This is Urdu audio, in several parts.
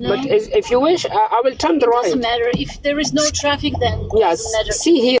but if you wish, I will turn the right. Doesn't matter if there is no traffic, then Yes, doesn't matter. see here.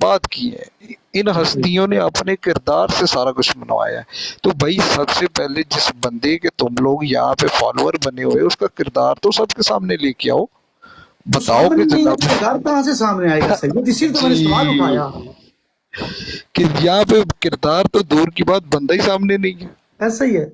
بات کی ہیں، ان ہستیوں نے اپنے کردار سے سارا کچھ منوایا ہے. تو بھائی سب سے پہلے جس بندے کے تم لوگ یہاں پہ فالوور بنے ہوئے اس کا کردار تو سب کے سامنے لے کے آؤ، وہ بتاؤ سامنے کہ نہیں ہے، جناب کردار کہاں سے سامنے آئے گا سید؟ اسی لیے تو میں نے سوال اٹھایا. کہ یہاں پہ کردار تو دور کی بات، بندہ ہی سامنے نہیں ہے. ایسا ہی ہے.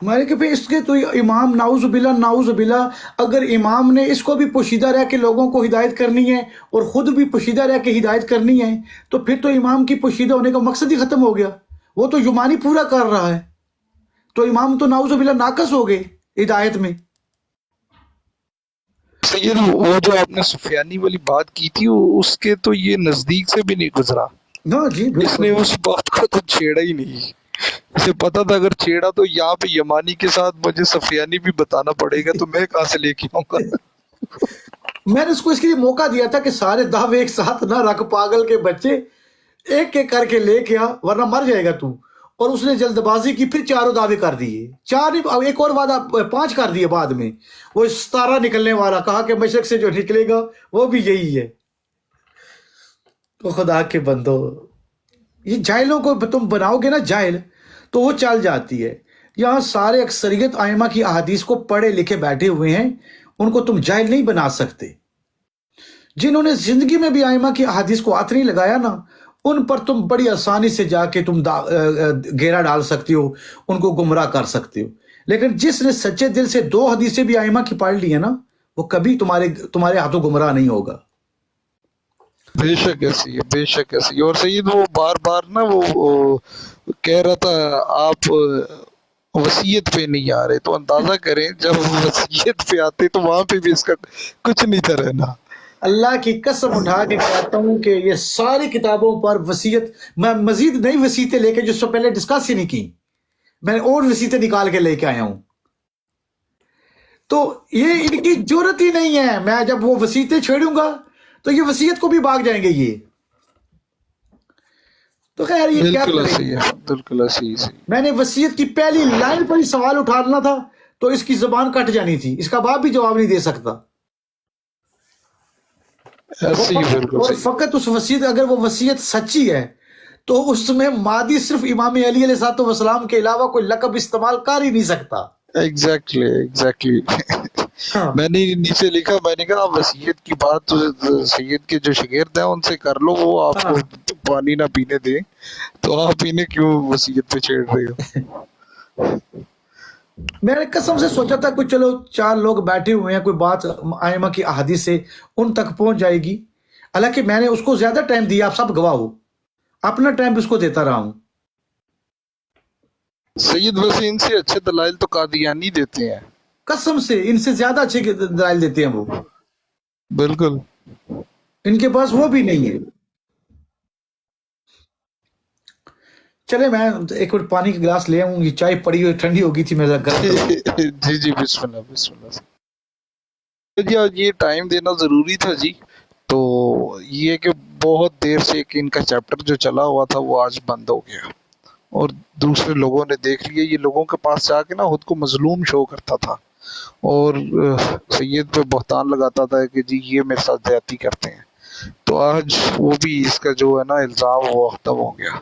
میں نے کہ بھئی اس کے تو امام نعوذ باللہ اگر امام نے اس کو بھی پوشیدہ رہ کے لوگوں کو ہدایت کرنی ہے اور خود بھی پوشیدہ رہ کے ہدایت کرنی ہے تو پھر تو امام کی پوشیدہ ہونے کا مقصد ہی ختم ہو گیا. وہ تو یمانی پورا کر رہا ہے، تو امام تو نعوذ باللہ ناقص ہو گئے ہدایت میں. سید وہ جو آپ نے سفیانی والی بات کی تھی اس کے تو یہ نزدیک سے بھی نہیں گزرا، ہاں جی اس نے بالکل. اس بات کو تو چھیڑا ہی نہیں. اسے پتا تھا اگر چھیڑا تو یہاں پہ یمانی کے ساتھ مجھے سفیانی بھی بتانا پڑے گا، تو میں کہاں سے لے کے آؤں گا. میں نے اس کو اس کے لیے موقع دیا تھا کہ سارے دعوے ایک ساتھ نہ رکھ، پاگل کے بچے، ایک ایک کر کے لے کے آ ورنہ مر جائے گا تو. اور اس نے جلد بازی کی، پھر چاروں دعوے کر دیے، چار ایک اور وعدہ 5 کر دیے بعد میں. وہ ستارہ نکلنے والا کہا کہ مشرق سے جو نکلے گا وہ بھی یہی ہے. تو خدا کے بندو، یہ جاہلوں کو تم بناؤ گے نا جاہل تو وہ چل جاتی ہے. یہاں سارے اکثریت ائمہ کی احادیث کو پڑھے لکھے بیٹھے ہوئے ہیں، ان کو تم جاہل نہیں بنا سکتے. جنہوں نے زندگی میں بھی ائمہ کی احادیث کو ہاتھ نہیں لگایا نا، ان پر تم بڑی آسانی سے جا کے تم گھیرا ڈال سکتے ہو، ان کو گمراہ کر سکتے ہو. لیکن جس نے سچے دل سے 2 حدیثیں بھی ائمہ کی پڑھ لی ہیں نا، وہ کبھی تمہارے ہاتھوں گمراہ نہیں ہوگا. بے شک ایسی ہے، بے شک ایسی ہے. اور سید وہ بار بار نا وہ کہہ رہا تھا آپ وصیت پہ نہیں آ رہے، تو اندازہ کریں جب وصیت پہ آتے تو وہاں پہ بھی اس کا کچھ نہیں تھا رہنا. اللہ کی قسم اٹھا کے کہتا ہوں کہ یہ ساری کتابوں پر وصیت، میں مزید نئی وصیتیں لے کے جو اس سے پہلے ڈسکس ہی نہیں کی، میں نے اور وصیتیں نکال کے لے کے آیا ہوں. تو یہ ان کی جرت ہی نہیں ہے. میں جب وہ وصیتیں چھیڑوں گا تو یہ وصیت کو بھی بھاگ جائیں گے یہ. تو خیر یہ کیا بالکل کریں. ایسی ہے، بالکل ایسی ہے. میں نے وصیت کی پہلی لائن پر ہی سوال اٹھانا تھا تو اس کی زبان کٹ جانی تھی، اس کا باپ بھی جواب نہیں دے سکتا. ایسی ہی بالکل اور صحیح. فقط اس وصیت، اگر وہ وصیت سچی ہے تو اس میں مادی صرف امام علی علیہ الصلوۃ والسلام کے علاوہ کوئی لقب استعمال کر ہی نہیں سکتا. ایگزیکٹلی ہاں. میں نے نیچے لکھا، میں نے کہا وصیت کی بات تو سید کے جو شاگرد ہیں ان سے کر لو، وہ آپ کو پانی نہ پینے دیں، تو آپ انہیں کیوں وصیت پہ چھیڑ رہے ہو. میں نے قسم سے سوچا تھا کہ چلو 4 لوگ بیٹھے ہوئے ہیں، کوئی بات ائمہ کی احادیث سے ان تک پہنچ جائے گی. حالانکہ میں نے اس کو زیادہ ٹائم دیا، آپ سب گواہ ہو، اپنا ٹائم بھی اس کو دیتا رہا ہوں. سید ویسے ان سے اچھے دلائل تو قادیانی دیتے ہیں. قسم سے ان سے زیادہ اچھے دلائل دیتے ہیں وہ. بالکل. ان کے پاس وہ بھی نہیں ہے. چلے میں ایک منٹ پانی کا گلاس لے آؤں، یہ چائے پڑی ہوئی ٹھنڈی ہو گئی تھی میرا گرم. جی بسم اللہ بسم اللہ. جی آج یہ ٹائم دینا ضروری تھا جی. تو یہ کہ بہت دیر سے کہ ان کا چیپٹر جو چلا ہوا تھا وہ آج بند ہو گیا، اور دوسرے لوگوں نے دیکھ لیا. یہ لوگوں کے پاس جا کے نا خود کو مظلوم شو کرتا تھا اور سید پہ بہتان لگاتا تھا کہ جی یہ میرے ساتھ زیادتی کرتے ہیں. تو آج وہ بھی اس کا جو ہے نا الزام وہ ختم ہو گیا.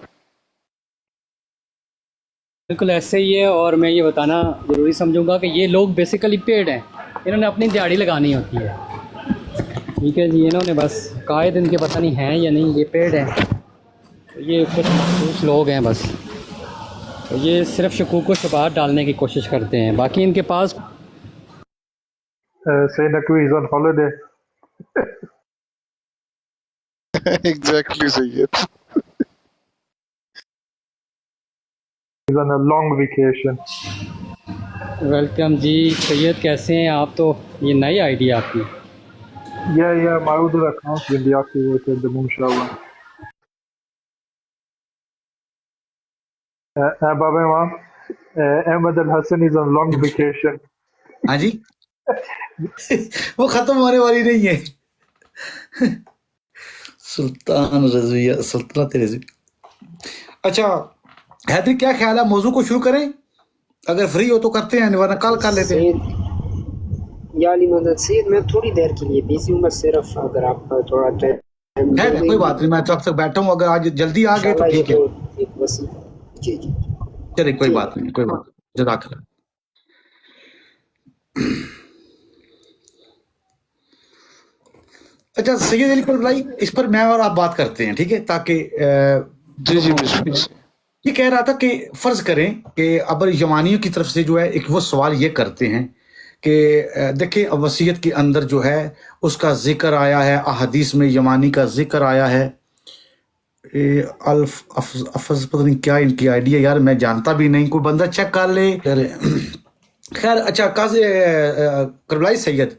بالکل ایسے ہی ہے. اور میں یہ بتانا ضروری سمجھوں گا کہ یہ لوگ بیسیکلی پیڈ ہیں، انہوں نے اپنی دیہڑی لگانی ہوتی ہے. ٹھیک ہے جی، انہوں نے بس قائد ان کے پتہ نہیں ہیں یا نہیں، یہ پیڈ ہیں. یہ کچھ مخصوص لوگ ہیں بس، یہ صرف شکوک و شبہات ڈالنے کی کوشش کرتے ہیں. باقی ان کے پاس Say Nakwi is on holiday. Exactly Syed. He's on a long vacation. Welcome جی. سید کیسے ہیں آپ؟ تو یہ نئی آئیڈیا آپ کی. Yeah, my other account's been deactivated, inshallah. Baba Imam, Ahmed Al Hassan is on long vacation. ہاں جی. وہ ختم ہونے والی نہیں ہے. سلطان رضویہ، سلطنت رضوی. اچھا حیدری، کیا خیال ہے موضوع کو شروع کریں؟ اگر فری ہو تو کرتے ہیں ورنہ کل کر لیتے ہیں. یا علی مدد سید میں تھوڑی دیر کے لیے بزی ہوں، بس صرف اگر آپ تھوڑا ٹائم ہے کوئی بات نہیں، میں تو اب تک بیٹھا ہوں، اگر آج جلدی آ گئے تو ٹھیک ہے، ایک وسیع جی جی چلے کوئی بات نہیں، کوئی بات نہیں، جزاک اللہ۔ اچھا سید علی پر بھائی، اس پر میں اور آپ بات کرتے ہیں، ٹھیک ہے، تاکہ جی جی بسم اللہ۔ یہ کہہ رہا تھا کہ فرض کریں کہ ابر یمانیوں کی طرف سے جو ہے ایک وہ سوال یہ کرتے ہیں کہ دیکھیں وصیت کے اندر جو ہے اس کا ذکر آیا ہے، احادیث میں یمانی کا ذکر آیا ہے، افز پتہ نہیں کیا ان کی آئیڈیا یار، میں جانتا بھی نہیں، کوئی بندہ چیک کر لے۔ خیر اچھا قاضی کربلائی سید،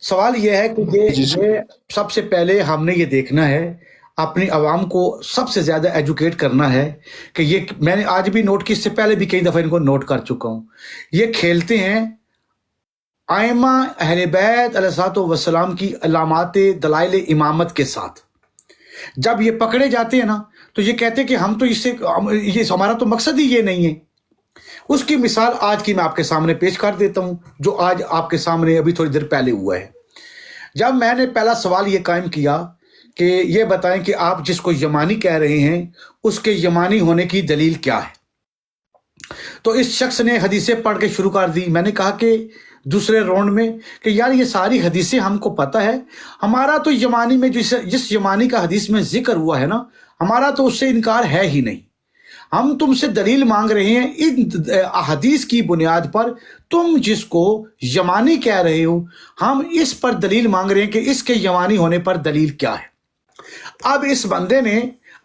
سوال یہ ہے کہ یہ سب سے پہلے ہم نے یہ دیکھنا ہے، اپنی عوام کو سب سے زیادہ ایجوکیٹ کرنا ہے کہ یہ میں نے آج بھی نوٹ کی، اس سے پہلے بھی کئی دفعہ ان کو نوٹ کر چکا ہوں، یہ کھیلتے ہیں ائمہ اہل بیت علیہ الصلوۃ والسلام کی علامات دلائل امامت کے ساتھ۔ جب یہ پکڑے جاتے ہیں نا تو یہ کہتے ہیں کہ ہم تو اس سے یہ ہمارا تو مقصد ہی یہ نہیں ہے۔ اس کی مثال آج کی میں آپ کے سامنے پیش کر دیتا ہوں، جو آج آپ کے سامنے ابھی تھوڑی دیر پہلے ہوا ہے۔ جب میں نے پہلا سوال یہ قائم کیا کہ یہ بتائیں کہ آپ جس کو یمانی کہہ رہے ہیں اس کے یمانی ہونے کی دلیل کیا ہے، تو اس شخص نے حدیثیں پڑھ کے شروع کر دی۔ میں نے کہا کہ دوسرے راؤنڈ میں کہ یار یہ ساری حدیثیں ہم کو پتہ ہے، ہمارا تو یمانی میں جس یمانی کا حدیث میں ذکر ہوا ہے نا، ہمارا تو اس سے انکار ہے ہی نہیں۔ ہم تم سے دلیل مانگ رہے ہیں ان احادیث کی بنیاد پر، تم جس کو یمانی کہہ رہے ہو ہم اس پر دلیل مانگ رہے ہیں کہ اس کے یمانی ہونے پر دلیل کیا ہے۔ اب اس بندے نے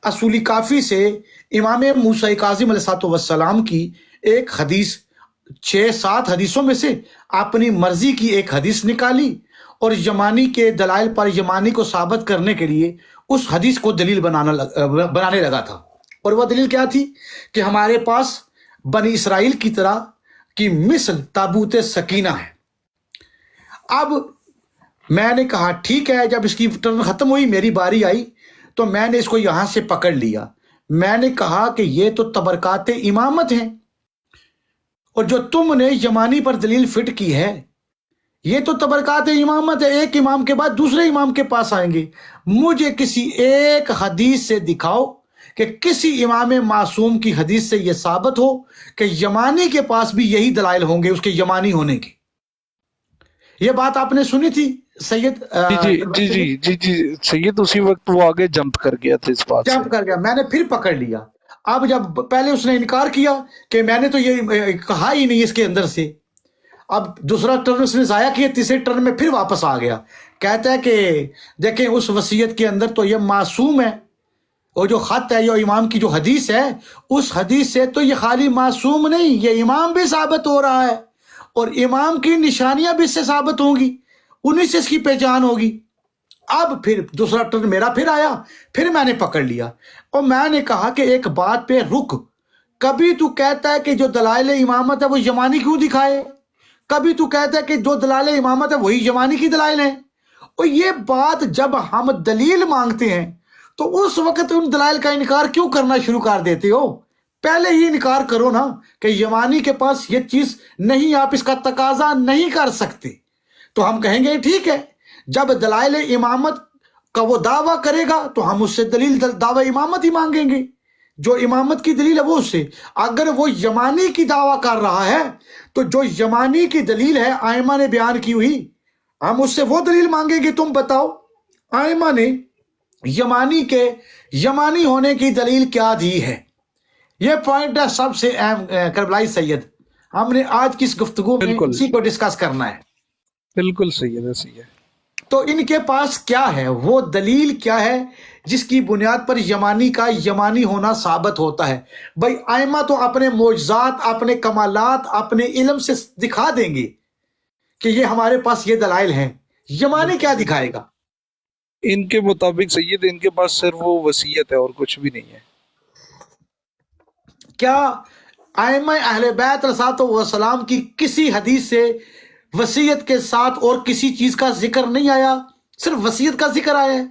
اصولی کافی سے امام موسیٰ کاظم علیہ السلام کی ایک حدیث، 6-7 حدیثوں میں سے اپنی مرضی کی ایک حدیث نکالی اور یمانی کے دلائل پر یمانی کو ثابت کرنے کے لیے اس حدیث کو دلیل بنانے لگا تھا۔ اور وہ دلیل کیا تھی کہ ہمارے پاس بنی اسرائیل کی طرح کی مثل تابوت سکینہ ہے۔ اب میں نے کہا ٹھیک ہے، جب اس کی ٹرن ختم ہوئی میری باری آئی تو میں نے اس کو یہاں سے پکڑ لیا۔ میں نے کہا کہ یہ تو تبرکات امامت ہیں، اور جو تم نے یمانی پر دلیل فٹ کی ہے یہ تو تبرکات امامت ہے، ایک امام کے بعد دوسرے امام کے پاس آئیں گے۔ مجھے کسی ایک حدیث سے دکھاؤ کہ کسی امام معصوم کی حدیث سے یہ ثابت ہو کہ یمانی کے پاس بھی یہی دلائل ہوں گے اس کے یمانی ہونے کے۔ یہ بات آپ نے سنی تھی سید؟ جی سید اسی وقت وہ آگے جمپ کر گیا تھا، اس بات جمپ کر گیا، میں نے پھر پکڑ لیا۔ اب جب پہلے اس نے انکار کیا کہ میں نے تو یہ کہا ہی نہیں اس کے اندر سے، اب دوسرا ٹرن اس نے ضائع کیا، تیسرے ٹرن میں پھر واپس آ گیا، کہتا ہے کہ دیکھیں اس وصیت کے اندر تو یہ معصوم ہے، اور جو خط ہے یا امام کی جو حدیث ہے اس حدیث سے تو یہ خالی معصوم نہیں، یہ امام بھی ثابت ہو رہا ہے، اور امام کی نشانیاں بھی اس سے ثابت ہوں گی، انہی سے اس کی پہچان ہوگی۔ اب پھر دوسرا ٹرن میرا پھر آیا، پھر میں نے پکڑ لیا اور میں نے کہا کہ ایک بات پہ رک، کبھی تو کہتا ہے کہ جو دلائل امامت ہے وہ یمانی کیوں دکھائے، کبھی تو کہتا ہے کہ جو دلائل امامت ہے وہی یمانی کی دلائل ہیں، اور یہ بات جب ہم دلیل مانگتے ہیں تو اس وقت ان دلائل کا انکار کیوں کرنا شروع کر دیتے ہو؟ پہلے ہی انکار کرو نا کہ یمانی کے پاس یہ چیز نہیں، آپ اس کا تقاضا نہیں کر سکتے۔ تو ہم کہیں گے ٹھیک ہے، جب دلائل امامت کا وہ دعویٰ کرے گا تو ہم اس سے دلیل دعویٰ امامت ہی مانگیں گے، جو امامت کی دلیل ہے وہ اس سے۔ اگر وہ یمانی کی دعویٰ کر رہا ہے تو جو یمانی کی دلیل ہے ائمہ نے بیان کی ہوئی، ہم اس سے وہ دلیل مانگیں گے۔ تم بتاؤ ائمہ نے یمانی کے یمانی ہونے کی دلیل کیا دی ہے؟ یہ پوائنٹ ہے سب سے اہم کربلائی سید، ہم نے آج کی اس گفتگو میں اسی کو ڈسکس کرنا ہے۔ بالکل صحیح ہے۔ تو ان کے پاس کیا ہے، وہ دلیل کیا ہے جس کی بنیاد پر یمانی کا یمانی ہونا ثابت ہوتا ہے؟ بھائی ائمہ تو اپنے معجزات، اپنے کمالات، اپنے علم سے دکھا دیں گے کہ یہ ہمارے پاس یہ دلائل ہیں، یمانی کیا دکھائے گا؟ ان کے مطابق سید ان کے پاس صرف وہ وصیت ہے اور کچھ بھی نہیں ہے۔ کیا ائمہ اہل بیت علیہ السلام کی کسی حدیث سے وصیت کے ساتھ اور کسی چیز کا ذکر نہیں آیا، صرف وصیت کا ذکر آیا ہے؟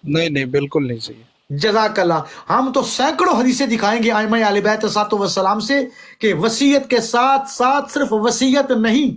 نہیں بالکل نہیں صحیح۔ جزاک اللہ۔ ہم تو سینکڑوں حدیثیں دکھائیں گے ائمہ اہل بیت علیہ السلام سے کہ وصیت کے ساتھ ساتھ صرف وصیت نہیں،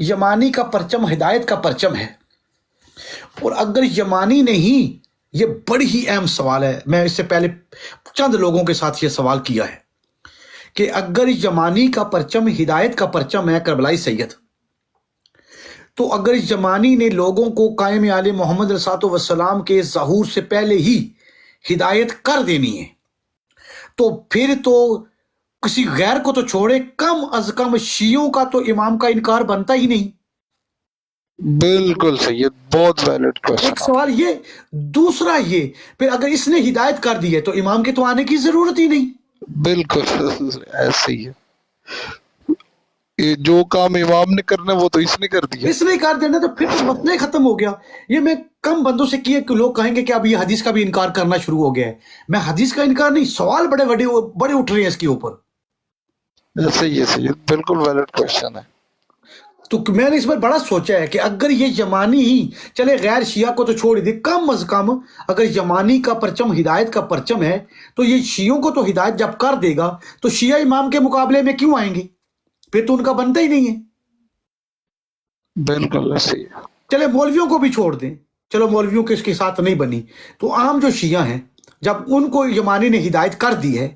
یمانی کا پرچم ہدایت کا پرچم ہے، اور اگر یمانی نہیں، یہ بڑی ہی اہم سوال ہے، میں اس سے پہلے چند لوگوں کے ساتھ یہ سوال کیا ہے کہ اگر یمانی کا پرچم ہدایت کا پرچم ہے کربلائی سید، تو اگر یمانی نے لوگوں کو قائم آل محمد علیہ الصلوۃ والسلام کے ظہور سے پہلے ہی ہدایت کر دینی ہے، تو پھر تو کسی غیر کو تو چھوڑے، کم از کم شیعوں کا تو امام کا انکار بنتا ہی نہیں۔ بالکل صحیح ہے، بہت ویلڈ ایک کوشچن. سوال یہ، دوسرا یہ، پھر اگر اس نے ہدایت کر دی ہے تو امام کے تو آنے کی ضرورت ہی نہیں۔ بالکل ایسے ہی ہے، یہ جو کام امام نے کرنا وہ تو اس نے کر دیا. اس نے کر دینا تو پھر تو مسئلہ ہی ختم ہو گیا۔ یہ میں کم بندوں سے کیے کہ لوگ کہیں گے کہ اب یہ حدیث کا بھی انکار کرنا شروع ہو گیا ہے۔ میں حدیث کا انکار نہیں، سوال بڑے بڑے اٹھ رہے ہیں اس کے اوپر۔ صحیح ہے، بالکل ویلڈ کوشچن ہے. تو میں نے اس پر بڑا سوچا ہے کہ اگر یہ یمانی ہی چلے، غیر شیعہ کو تو چھوڑ دے، کم از کم اگر یمانی کا پرچم ہدایت کا پرچم ہے تو یہ شیعوں کو تو ہدایت جب کر دے گا تو شیعہ امام کے مقابلے میں کیوں آئیں گے؟ پھر تو ان کا بنتا ہی نہیں ہے۔ بالکل صحیح ہے. چلے مولویوں کو بھی چھوڑ دیں، چلو مولویوں کے اس کے ساتھ نہیں بنی، تو عام جو شیعہ ہیں جب ان کو یمانی نے ہدایت کر دی ہے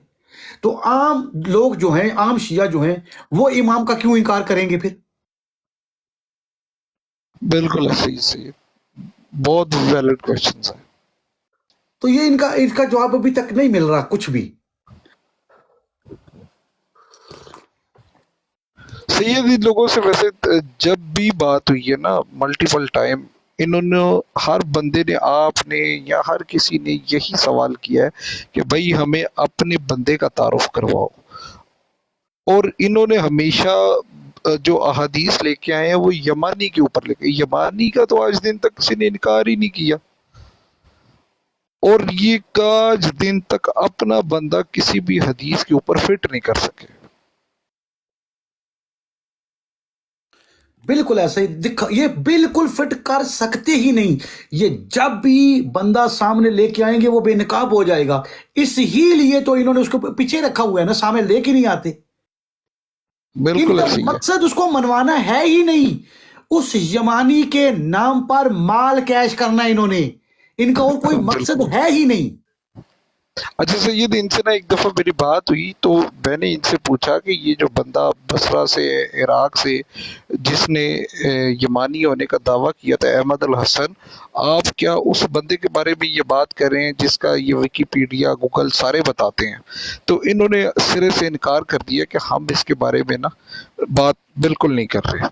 تو عام لوگ جو ہیں، عام شیعہ جو ہیں، وہ امام کا کیوں انکار کریں گے پھر؟ بالکل صحیح، بہت ویلڈ کوشچنز ہیں. تو یہ ان کا جواب ابھی تک نہیں مل رہا کچھ بھی۔ سید ان لوگوں سے ویسے جب بھی بات ہوئی ہے نا ملٹیپل ٹائم، انہوں نے ہر بندے نے، آپ نے یا ہر کسی نے یہی سوال کیا ہے کہ بھائی ہمیں اپنے بندے کا تعارف کرواؤ. اور انہوں نے ہمیشہ جو احادیث لے کے آئے ہیں وہ یمانی کے اوپر لے کے، یمانی کا تو آج دن تک کسی نے انکار ہی نہیں کیا، اور یہ آج دن تک اپنا بندہ کسی بھی حدیث کے اوپر فٹ نہیں کر سکے. بالکل ایسا ہی یہ بالکل فٹ کر سکتے ہی نہیں۔ یہ جب بھی بندہ سامنے لے کے آئیں گے وہ بے نقاب ہو جائے گا، اس ہی لیے تو انہوں نے اس کو پیچھے رکھا ہوا ہے نا، سامنے لے کے نہیں آتے۔ ان بالکل کا ایسے ہی ہے. مقصد اس کو منوانا ہے ہی نہیں، اس یمانی کے نام پر مال کیش کرنا انہوں نے، ان کا اور کوئی مقصد ہے ہی نہیں۔ اچھا سید، ان سے نا ایک دفعہ میری بات ہوئی تو میں نے ان سے پوچھا کہ یہ جو بندہ بصرہ سے، عراق سے، جس نے یمانی ہونے کا دعویٰ کیا تھا، احمد الحسن، آپ کیا اس بندے کے بارے میں یہ بات کر رہے ہیں جس کا یہ ویکیپیڈیا، گوگل سارے بتاتے ہیں؟ تو انہوں نے سرے سے انکار کر دیا کہ ہم اس کے بارے میں نا بات بالکل نہیں کر رہے.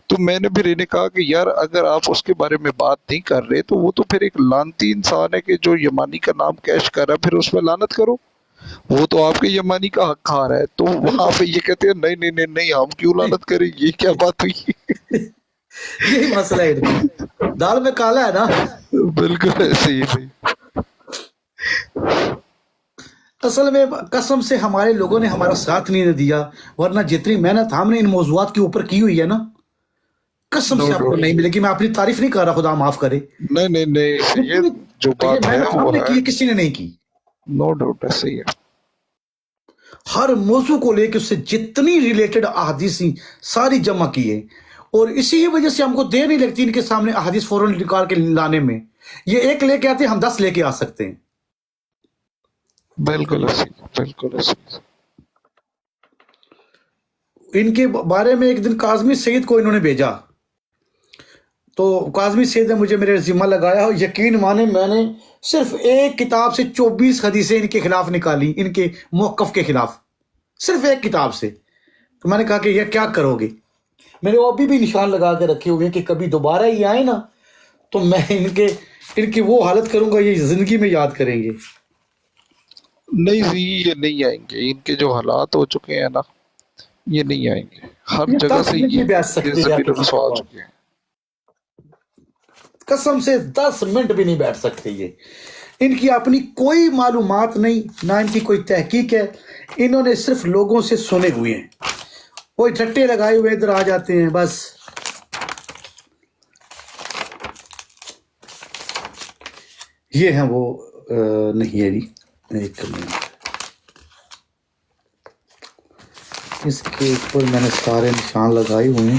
تو میں نے پھر انہیں کہا کہ یار اگر آپ اس کے بارے میں بات نہیں کر رہے تو وہ تو پھر ایک لعنتی انسان ہے کہ جو یمانی کا نام کیش کر رہا ہے، پھر اس میں لعنت کرو، وہ تو آپ کے یمانی کا حق کھا رہا ہے. تو وہاں پہ یہ کہتے ہیں نہیں نہیں نہیں نہیں، ہم کیوں لعنت کریں، یہ کیا بات ہوئی؟ یہی مسئلہ ہے، دال میں کالا ہے نا۔ بالکل ایسے ہی صحیح. اصل میں قسم سے ہمارے لوگوں نے ہمارا ساتھ نہیں دیا، ورنہ جتنی محنت ہم نے ان موضوعات کے اوپر کی ہوئی ہے نا، قسم سے آپ کو نہیں ملے گی۔ میں اپنی تعریف نہیں کر رہا، خدا معاف کرے، نہیں نہیں نہیں، یہ جو یہ بات ہے محنت ہم وہ نے ہے، کی، کسی نے نہیں کی۔ نو ڈاؤٹ ایسے ہی ہے. ہر موضوع کو لے کے اس سے جتنی ریلیٹڈ احادیث ساری جمع کی ہے، اور اسی وجہ سے ہم کو دیر نہیں لگتی ان کے سامنے احادیث فوراً نکال کے لانے میں۔ یہ ایک لے کے آتے ہیں، ہم 10 لے کے آ سکتے ہیں۔ بالکل ایسے ہی، بالکل ایسے ہی. ان کے بارے میں ایک دن کاظمی سید کو انہوں نے بھیجا، تو کاظمی سید نے مجھے میرے ذمہ لگایا، اور یقین مانے میں نے صرف ایک کتاب سے 24 حدیثیں ان کے خلاف نکالی، ان کے موقف کے خلاف، صرف ایک کتاب سے۔ تو میں نے کہا کہ یہ کیا کرو گے؟ میرے وہ ابھی بھی نشان لگا کے رکھے ہوئے ہیں کہ کبھی دوبارہ یہ آئے نا تو میں ان کی وہ حالت کروں گا، یہ زندگی میں یاد کریں گے۔ نہیں جی، یہ نہیں آئیں گے، ان کے جو حالات ہو چکے ہیں نا، یہ نہیں آئیں گے. ہر یہ جگہ 10 سے منٹ یہ نہیں بیٹھ سکتے زمین رسوا ہو چکے ہیں. قسم سے 10 منٹ بھی نہیں بیٹھ سکتے یہ۔ ان کی اپنی کوئی معلومات نہیں، نہ ان کی کوئی تحقیق ہے، انہوں نے صرف لوگوں سے سنے ہوئے ہیں، وہ ٹھٹے لگائے ہوئے ادھر آ جاتے ہیں بس۔ یہ ہیں وہ نہیں ہے جی، ایک منٹ، اس کے اوپر میں نے سارے نشان لگائے ہوئے ہیں۔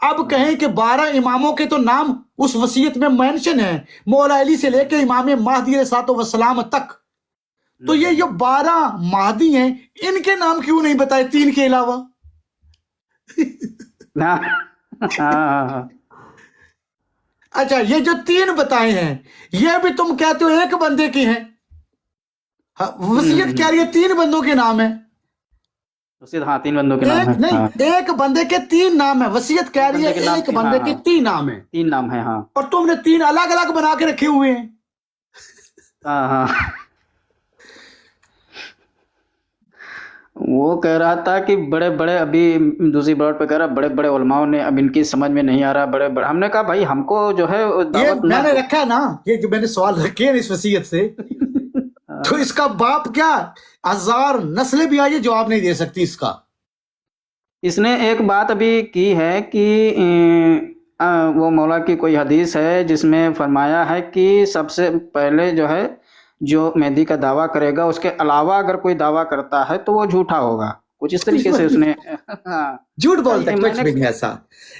اب کہیں کہ 12 اماموں کے تو نام اس وصیت میں مینشن ہے، مولا علی سے لے کے امام مہدی علیہ الصلوۃ والسلام تک، تو یہ جو 12 مہدی ہیں ان کے نام کیوں نہیں بتائے 3 کے علاوہ؟ ہاں ہاں اچھا یہ جو 3 بتائے ہیں یہ بھی تم کہتے ہو ایک بندے کی ہیں، وصیت کہہ رہی ہے 3 بندوں کے نام ہیں، ہاں 3 بندوں کے نام ایک ہیں، نہیں ہاں ایک بندے کے 3 نام ہیں، وصیت کہہ رہی ہے بندے کے نام ایک 3، بندے ہاں کے ہاں 3 نام ہیں، 3 نام ہیں، ہاں اور تم نے 3 الگ الگ بنا کے رکھے ہوئے ہیں۔ ہاں ہاں وہ کہہ رہا تھا کہ بڑے بڑے، ابھی دوسری بات پہ کہہ رہا بڑے بڑے علماء نے اب ان کی سمجھ میں نہیں آ رہا، بڑے بڑے، ہم نے کہا بھائی ہم کو جو ہے یہ دعوت میں نہ نے دو۔ رکھا ہے نا، یہ جو میں نے سوال رکھے ہیں اس وصیت سے، تو اس کا باپ کیا 1000 نسلیں بھی آئیے جواب نہیں دے سکتی اس کا۔ اس نے ایک بات ابھی کی ہے کہ وہ مولا کی کوئی حدیث ہے جس میں فرمایا ہے کہ سب سے پہلے جو ہے جو مہدی کا دعویٰ کرے گا اس کے علاوہ اگر کوئی دعویٰ کرتا ہے تو وہ جھوٹا ہوگا، کچھ اس طریقے سے اس نے جھوٹ بولتا ہے، میں کچھ نے بھی نہیں ایسا۔ یہ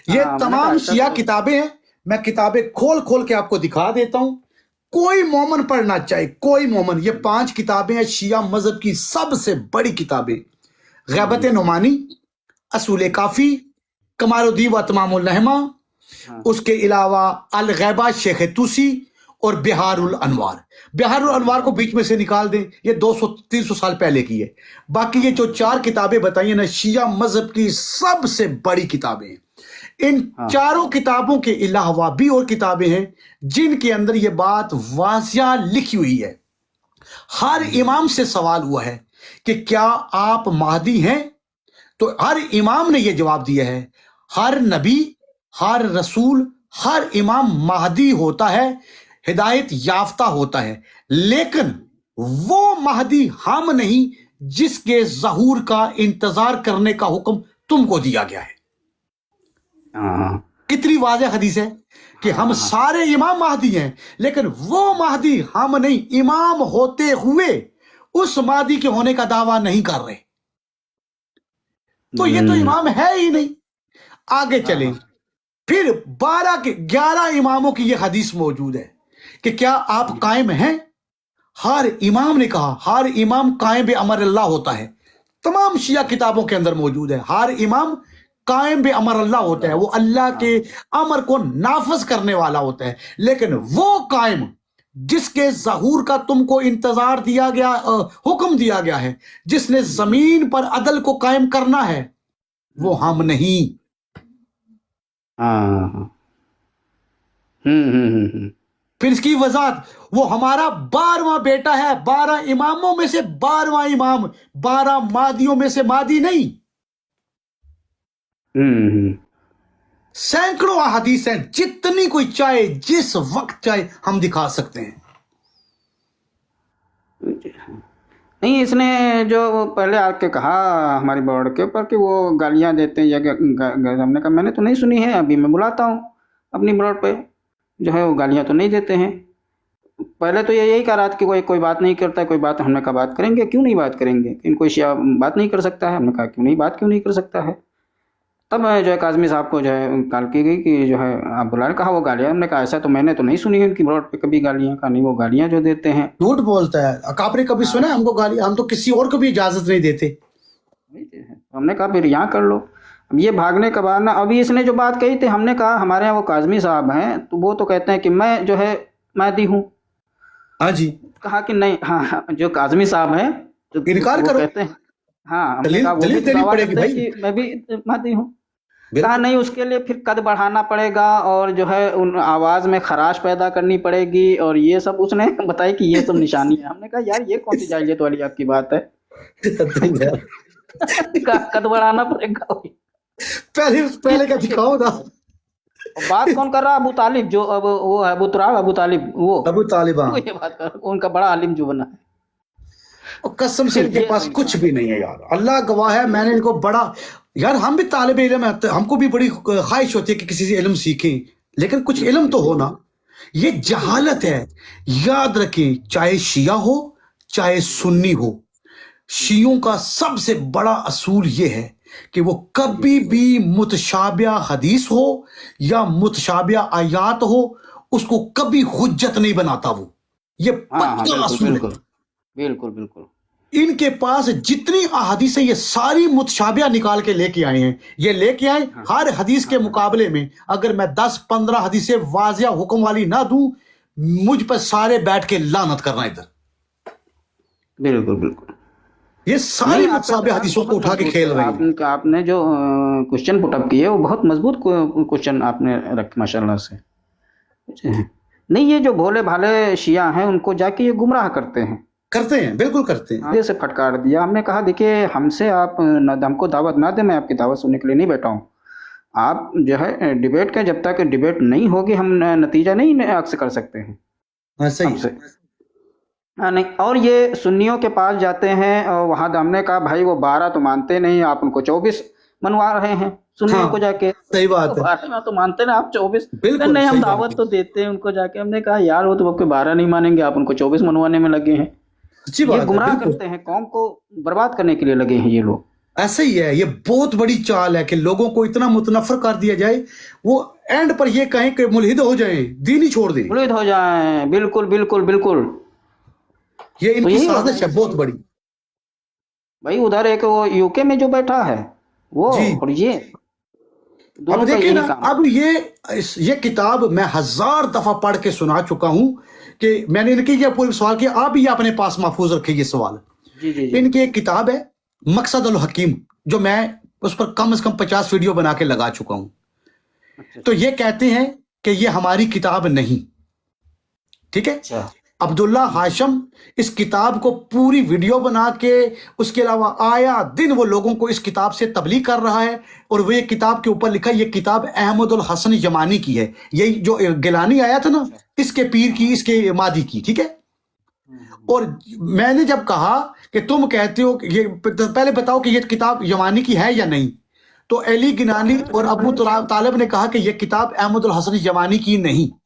میں نے کہا تمام ایسا شیعہ تو کتابیں ہیں، میں کتابیں کھول کھول کے آپ کو دکھا دیتا ہوں، کوئی مومن پڑھنا چاہے، کوئی مومن، یہ 5 کتابیں ہیں شیعہ مذہب کی سب سے بڑی کتابیں، غیبت نعمانی، اصول کافی، کمال الدین و تمام النہمہ، اس کے علاوہ الغیبہ شیخ توسی اور بہار الانوار۔ بہار الانوار کو بیچ میں سے نکال دیں، یہ 200-300 سال پہلے کی ہے۔ باقی یہ جو 4 کتابیں بتائیے نا شیعہ مذہب کی سب سے بڑی کتابیں ہیں۔ ان 4 کتابوں کے علاوہ بھی اور کتابیں ہیں جن کے اندر یہ بات واضح لکھی ہوئی ہے۔ ہر امام سے سوال ہوا ہے کہ کیا آپ مہدی ہیں؟ تو ہر امام نے یہ جواب دیا ہے، ہر نبی، ہر رسول، ہر امام مہدی ہوتا ہے، ہدایت یافتہ ہوتا ہے، لیکن وہ مہدی ہم نہیں جس کے ظہور کا انتظار کرنے کا حکم تم کو دیا گیا ہے۔ ہاں کتنی واضح حدیث ہے کہ ہم سارے امام مہدی ہیں، لیکن وہ مہدی ہم نہیں، امام ہوتے ہوئے اس مہدی کے ہونے کا دعویٰ نہیں کر رہے، تو یہ تو امام ہے ہی نہیں۔ آگے چلیں، پھر 11 اماموں کی یہ حدیث موجود ہے کہ کیا آپ قائم ہیں؟ ہر امام نے کہا ہر امام قائم بے امر اللہ ہوتا ہے، تمام شیعہ کتابوں کے اندر موجود ہے، ہر امام قائم بے امر اللہ ہوتا ہے، وہ اللہ کے امر کو نافذ کرنے والا ہوتا ہے، لیکن وہ قائم جس کے ظہور کا تم کو انتظار دیا گیا، حکم دیا گیا ہے، جس نے زمین پر عدل کو قائم کرنا ہے، وہ ہم نہیں۔ ہاں پھر اس کی وضاحت، وہ ہمارا 12واں بیٹا ہے، 12 اماموں میں سے 12واں امام، 12 مہدیوں میں سے مہدی نہیں۔ سینکڑوں احادیث ہیں، جتنی کوئی چاہے جس وقت چاہے ہم دکھا سکتے ہیں۔ نہیں، اس نے جو پہلے آ کے کہا ہماری بورڈ کے اوپر کہ وہ گالیاں دیتے ہیں یا ہم نے کہا میں نے تو نہیں سنی ہے، ابھی میں بلاتا ہوں اپنی بورڈ پہ، جو ہے وہ گالیاں تو نہیں دیتے ہیں۔ پہلے تو یہی کہہ رہا تھا کہ کوئی بات نہیں کرتا ہے، کوئی بات، ہم نے کہا بات کریں گے، کیوں نہیں بات کریں گے، ان کوئی شیعہ بات نہیں کر سکتا ہے، ہم نے کہا کیوں نہیں کر سکتا ہے۔ تب جو ہے کاظمی صاحب کو جو ہے کال کی گئی کہ جو ہے آپ بلائیں، کہا وہ گالیاں، ہم نے کہا ایسا تو میں نے تو نہیں سنی ہے ان کی بورڈ پہ کبھی گالیاں، کہا نہیں وہ گالیاں جو دیتے ہیں۔ جھوٹ بولتا ہے، آپ نے کبھی سنا ہم کو گالی؟ ہم تو کسی اور کو بھی اجازت نہیں دیتے۔ ہم نے کہا پھر یہاں کر لو، اب یہ بھاگنے کا بہانہ۔ ابھی اس نے جو بات کہی تھی، ہم نے کہا ہمارے یہاں وہ کاظمی صاحب ہیں تو وہ تو کہتے ہیں کہ میں جو ہے مہدی ہوں۔ ہاں جی، کہا کہ نہیں، ہاں جو کاظمی صاحب ہیں انکار وہ کرو، کہتے ہیں، ہاں ہم نے کہا وہ دلیل بھی دینی دعویٰ پڑے کرتے گی ہیں بھائی۔ کہ میں بھی مہدی ہوں۔ کہا بالکل، نہیں، اس کے لیے پھر قد بڑھانا پڑے گا اور جو ہے ان آواز میں خراش پیدا کرنی پڑے گی اور یہ سب اس نے بتائی کہ یہ سب نشانی ہے۔ ہم نے کہا یار یہ کون سی جاہلیت والی آپ کی بات ہے، قد بڑھانا پڑے گا۔ پہلے کا دکھاؤ نا۔ بات کون کر رہا؟ ابو طالب، جو اب وہ ہے ابو تراب، ابو طالب، وہ ابو طالبان، وہ یہ بات کر رہا، ان کا بڑا عالم جو بنا ہے۔ قسم سے ان کے پاس کچھ بھی نہیں ہے یار، اللہ گواہ ہے، میں نے ان کو بڑا، یار ہم بھی طالب علم ہیں، ہم کو بھی بڑی خواہش ہوتی ہے کہ کسی سے علم سیکھیں، لیکن کچھ علم تو ہونا۔ یہ جہالت ہے، یاد رکھیں، چاہے شیعہ ہو چاہے سنی ہو، شیعوں کا سب سے بڑا اصول یہ ہے کہ وہ کبھی بھی متشابہ حدیث ہو یا متشابہ آیات ہو اس کو کبھی حجت نہیں بناتا وہ. یہ ہاں ہاں پکا بالکل اصول ہے. بالکل بالکل بالکل. ان کے پاس جتنی احادیث ہیں یہ ساری متشابہ نکال کے لے کے آئے ہیں. یہ لے کے آئے ہر حدیث کے مقابلے میں اگر میں 10-15 حدیثیں واضح حکم والی نہ دوں مجھ پر سارے بیٹھ کے لعنت کرنا ادھر. بالکل بالکل. یہ ساری متشابہ حدیثوں کو اٹھا کے کھیل رہے ہیں. آپ نے جو کوشچن پٹ اپ کیے وہ بہت مضبوط کوشچن آپ نے رکھ ماشاء اللہ سے. نہیں یہ جو بھولے بھالے شیعہ ہیں ان کو جا کے یہ گمراہ کرتے ہیں. کرتے ہیں بالکل کرتے ہیں. آگے سے پھٹکار دیا. ہم نے کہا دیکھیے ہم سے آپ ہم کو دعوت نہ دیں, میں آپ کی دعوت سننے کے لیے نہیں بیٹھا ہوں. آپ جو ہے ڈیبیٹ کا جب تک ڈیبیٹ نہیں ہوگی ہم نتیجہ نہیں عکس کر سکتے ہیں. صحیح سے نہیں. اور یہ سنیوں کے پاس جاتے ہیں اور وہاں ہم نے کہا بھائی وہ 12 تو مانتے نہیں, آپ ان کو 24 منوا رہے ہیں سنیوں کو جا کے. صحیح بات ہے. 12 تو مانتے نا آپ 24. بالکل نہیں ہم صحیح بات دعوت تو دیتے ہیں ان کو جا کے. ہم نے کہا یار وہ تو آپ کے 12 نہیں مانیں گے, آپ ان کو 24 منوانے میں لگے ہیں. اچھی بات یہ ہے. گمراہ بالکل کرتے ہیں, قوم کو برباد کرنے کے لیے لگے ہیں یہ لوگ. ایسا ہی ہے. یہ بہت بڑی چال ہے کہ لوگوں کو اتنا متنفر کر دیا جائے وہ اینڈ پر یہ کہیں کہ ملحد ہو جائیں, دین ہی چھوڑ دیں. ملحد ہو جائیں. بالکل بالکل بالکل. یہ ان تو کی یہی سازش ہے بہت بڑی. بھائی ادھر ایک وہ یو کے میں جو بیٹھا ہے وہ جی. اور یہ دونوں اب کا دیکھیں یہی نا, کام ہے. اب یہ کتاب میں 1000 دفعہ پڑھ کے سنا چکا ہوں کہ میں نے ان کی یہ پوری سوال کیا, آپ یہ اپنے پاس محفوظ رکھیں یہ سوال. جی جی جی. ان کی ایک کتاب ہے مقصد الحکیم جو میں اس پر کم از کم 50 ویڈیو بنا کے لگا چکا ہوں. تو یہ کہتے ہیں کہ یہ ہماری کتاب نہیں. ٹھیک ہے. اچھا. عبداللہ ہاشم اس کتاب کو پوری ویڈیو بنا کے اس کے علاوہ آیا دن وہ لوگوں کو اس کتاب سے تبلیغ کر رہا ہے. اور وہ یہ کتاب کے اوپر لکھا یہ کتاب احمد الحسن یمانی کی ہے. یہ جو گیلانی آیا تھا نا اس کے پیر کی, اس کے مادی کی. ٹھیک ہے. اور میں نے جب کہا کہ تم کہتے ہو یہ پہلے بتاؤ کہ یہ کتاب یمانی کی ہے یا نہیں, تو علی گنانی اور ابو طالب نے کہا کہ یہ کتاب احمد الحسن یمانی کی نہیں.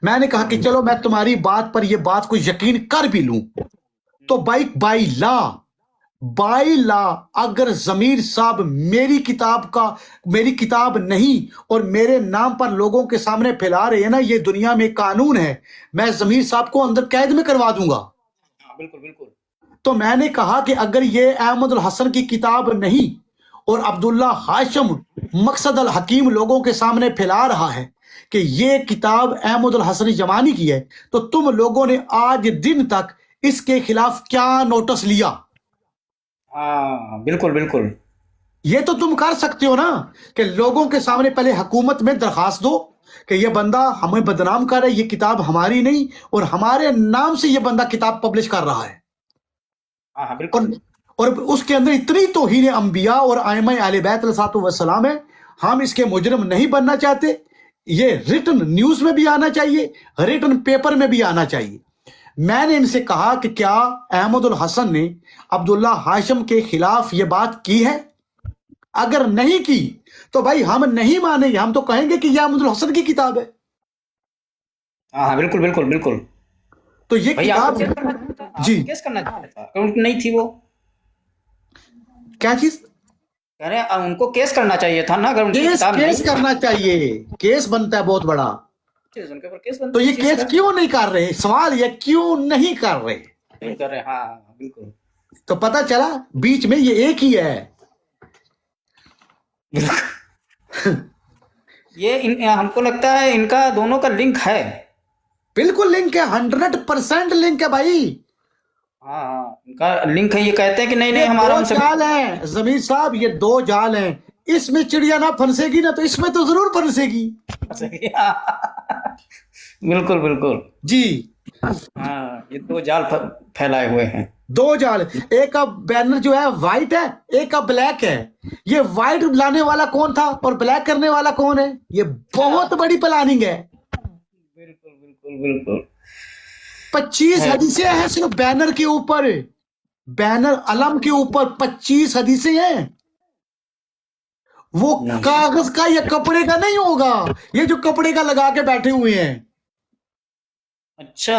میں نے کہا کہ چلو میں تمہاری بات پر یہ بات کو یقین کر بھی لوں, تو بائی لا اگر ضمیر صاحب میری کتاب نہیں اور میرے نام پر لوگوں کے سامنے پھیلا رہے ہیں نا, یہ دنیا میں قانون ہے, میں ضمیر صاحب کو اندر قید میں کروا دوں گا. بالکل بالکل. تو میں نے کہا کہ اگر یہ احمد الحسن کی کتاب نہیں اور عبداللہ ہاشم مقصد الحکیم لوگوں کے سامنے پھیلا رہا ہے کہ یہ کتاب احمد الحسن یمانی کی ہے, تو تم لوگوں نے آج دن تک اس کے خلاف کیا نوٹس لیا؟ ہاں بالکل بالکل. یہ تو تم کر سکتے ہو نا کہ لوگوں کے سامنے پہلے حکومت میں درخواست دو کہ یہ بندہ ہمیں بدنام کر رہا ہے, یہ کتاب ہماری نہیں اور ہمارے نام سے یہ بندہ کتاب پبلش کر رہا ہے. ہاں بالکل. اور اس کے اندر اتنی توہین انبیاء اور ائمہ اہل بیت علیہ السلام ہے. ہم اس کے مجرم نہیں بننا چاہتے. یہ ریٹن نیوز میں بھی آنا چاہیے, ریٹن پیپر میں بھی آنا چاہیے. میں نے ان سے کہا کہ کیا احمد الحسن نے عبداللہ ہاشم کے خلاف یہ بات کی ہے؟ اگر نہیں کی تو بھائی ہم نہیں مانیں گے, ہم تو کہیں گے کہ یہ احمد الحسن کی کتاب ہے. ہاں بالکل بالکل بالکل. تو یہ کتاب جی کیس کرنا چاہتا تھا, نہیں تھی وہ کیا چیز کہہ رہے ہیں ان کو کیس کرنا چاہیے تھا نا, اگر ان کی کتاب کیس کرنا چاہیے, کیس بنتا ہے بہت بڑا. تو یہ کیس کیوں نہیں کر رہے؟ سوال یہ کیوں نہیں کر رہے؟ ہاں بالکل. تو پتا چلا بیچ میں یہ ایک ہی ہے. یہ ہم کو لگتا ہے ان کا دونوں کا لنک ہے. بالکل لنک ہے, 100% لنک ہے بھائی. ہاں ان کا لنک ہے. یہ کہتے ہیں کہ نہیں ہمارا ان سے جال ہیں ضمیر صاحب, یہ 2 جال ہیں. اس میں چڑیا نہ پھنسے گی نا تو اس میں تو ضرور پھنسے گی. بالکل بالکل جی. ہاں یہ 2 جال پھیلائے ہوئے ہیں. 2 جال, ایک کا بینر جو ہے وائٹ ہے, ایک کا بلیک ہے. یہ وائٹ لانے والا کون تھا اور بلیک کرنے والا کون ہے؟ یہ بہت بڑی پلاننگ ہے. بالکل بالکل بالکل. 25 حدیثیں ہیں صرف بینر کے اوپر, بینر علم کے اوپر 25 حدیثیں ہیں. وہ کاغذ کا یا کپڑے کا نہیں ہوگا, یہ جو کپڑے کا لگا کے بیٹھے ہوئے ہیں. اچھا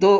2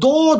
2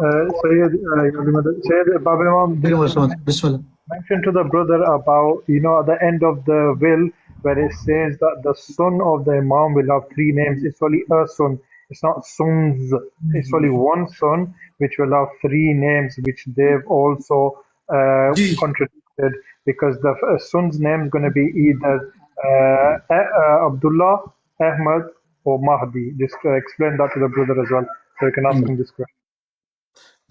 Sayyid, Sayyid Bab Imam Bismillah. mentioned to the brother about, you know, at the end of the will, where it says that the son of the Imam will have three names. It's only a son. It's not sons. It's only one son, which will have three names, which they've also Ji. contradicted, because the son's name is going to be either Abdullah, Ahmad, or Mahdi. Just explain that to the brother as well, so you can ask him this question.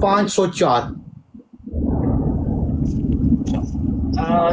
504।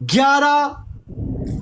11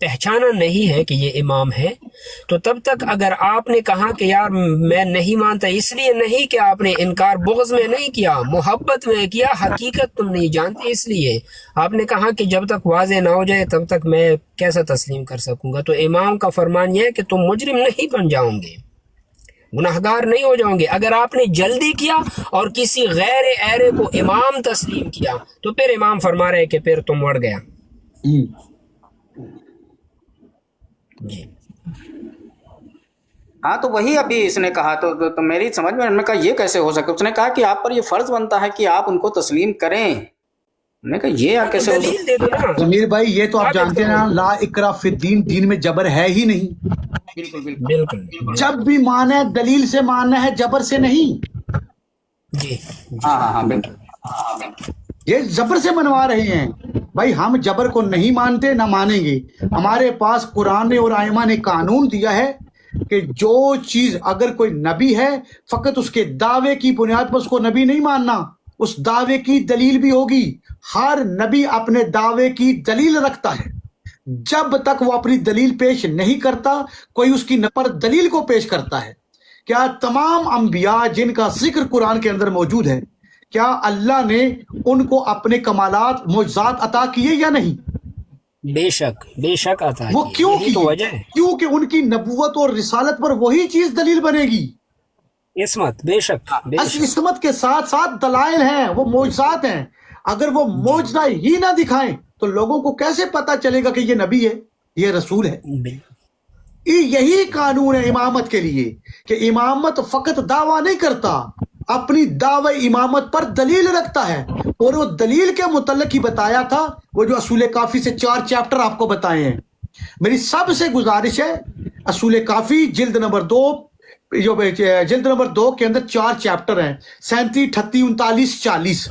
پہچانا نہیں ہے کہ یہ امام ہے، تو تب تک اگر آپ نے کہا کہ یار میں نہیں مانتا، اس لیے نہیں کہ آپ نے انکار بغض میں نہیں کیا، محبت میں کیا، حقیقت تم نہیں جانتے، اس لیے آپ نے کہا کہ جب تک واضح نہ ہو جائے تب تک میں کیسا تسلیم کر سکوں گا۔ تو امام کا فرمان یہ ہے کہ تم مجرم نہیں بن جاؤ گے، گناہگار نہیں ہو جاؤں گے۔ اگر آپ نے جلدی کیا اور کسی غیر ایرے کو امام تسلیم کیا تو پھر امام فرما رہے کہ پھر تم مڑ گیا۔ جی ہاں تو وہی ابھی اس نے کہا تو میری سمجھ میں نے کہا یہ کیسے ہو سکتا؟ اس نے کہا کہ آپ پر یہ فرض بنتا ہے کہ آپ ان کو تسلیم کریں۔ میں نے کہا یہ کیسے ہو دلیل دے دو نا۔ ضمیر بھائی یہ تو آپ جانتے ہیں نا، لا اکراہ فی الدین، دین میں جبر ہے ہی نہیں۔ بالکل جب بھی مانا ہے دلیل سے ماننا ہے، جبر سے نہیں۔ جی ہاں بالکل۔ یہ جبر سے منوا رہے ہیں بھائی، ہم جبر کو نہیں مانتے، نہ مانیں گے۔ ہمارے پاس قرآن اور ائمہ نے قانون دیا ہے کہ جو چیز اگر کوئی نبی ہے فقط اس کے دعوے کی بنیاد پر اس کو نبی نہیں ماننا، اس دعوے کی دلیل بھی ہوگی۔ ہر نبی اپنے دعوے کی دلیل رکھتا ہے، جب تک وہ اپنی دلیل پیش نہیں کرتا کوئی اس کی نفر دلیل کو پیش کرتا ہے۔ کیا تمام انبیاء جن کا ذکر قرآن کے اندر موجود ہے، کیا اللہ نے ان کو اپنے کمالات معجزات عطا کیے یا نہیں؟ بے شک عطا وہ کیے، کیوں یہی تو کی؟ وجہ ہے۔ کیونکہ ان کی نبوت اور رسالت پر وہی چیز دلیل بنے گی۔ عصمت، بے شک عصمت کے ساتھ ساتھ دلائل ہیں، وہ معجزات ہیں۔ اگر وہ معجزہ ہی نہ دکھائیں تو لوگوں کو کیسے پتا چلے گا کہ یہ نبی ہے، یہ رسول ہے؟ یہی قانون ہے امامت کے لیے کہ امامت فقط دعویٰ نہیں کرتا، اپنی دعوی امامت پر دلیل رکھتا ہے، اور وہ دلیل کے متعلق ہی بتایا تھا، وہ جو اصول کافی سے 4 چیپٹر آپ کو بتائے ہیں۔ میری سب سے گزارش ہے، اصول کافی جلد نمبر 2 کے اندر 4 چیپٹر ہیں، 37، 38، 39، 40۔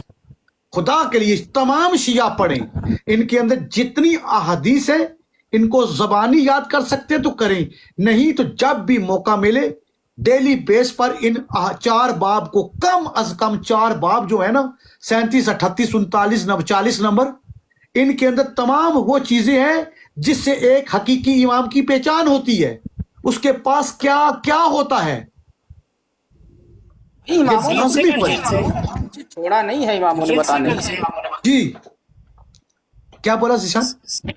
خدا کے لیے تمام شیعہ پڑھیں، ان کے اندر جتنی احادیث ہیں ان کو زبانی یاد کر سکتے تو کریں، نہیں تو جب بھی موقع ملے ڈیلی بیس پر ان 4 باب کو، کم از کم 4 باب جو ہے نا، 37، 38، 39، 40 نمبر، ان کے اندر تمام وہ چیزیں ہیں جس سے ایک حقیقی امام کی پہچان ہوتی ہے، اس کے پاس کیا کیا ہوتا ہے۔ اماموں نے چھوڑا نہیں ہے، اماموں نے بتانے۔ جی کیا بولا ذیشان؟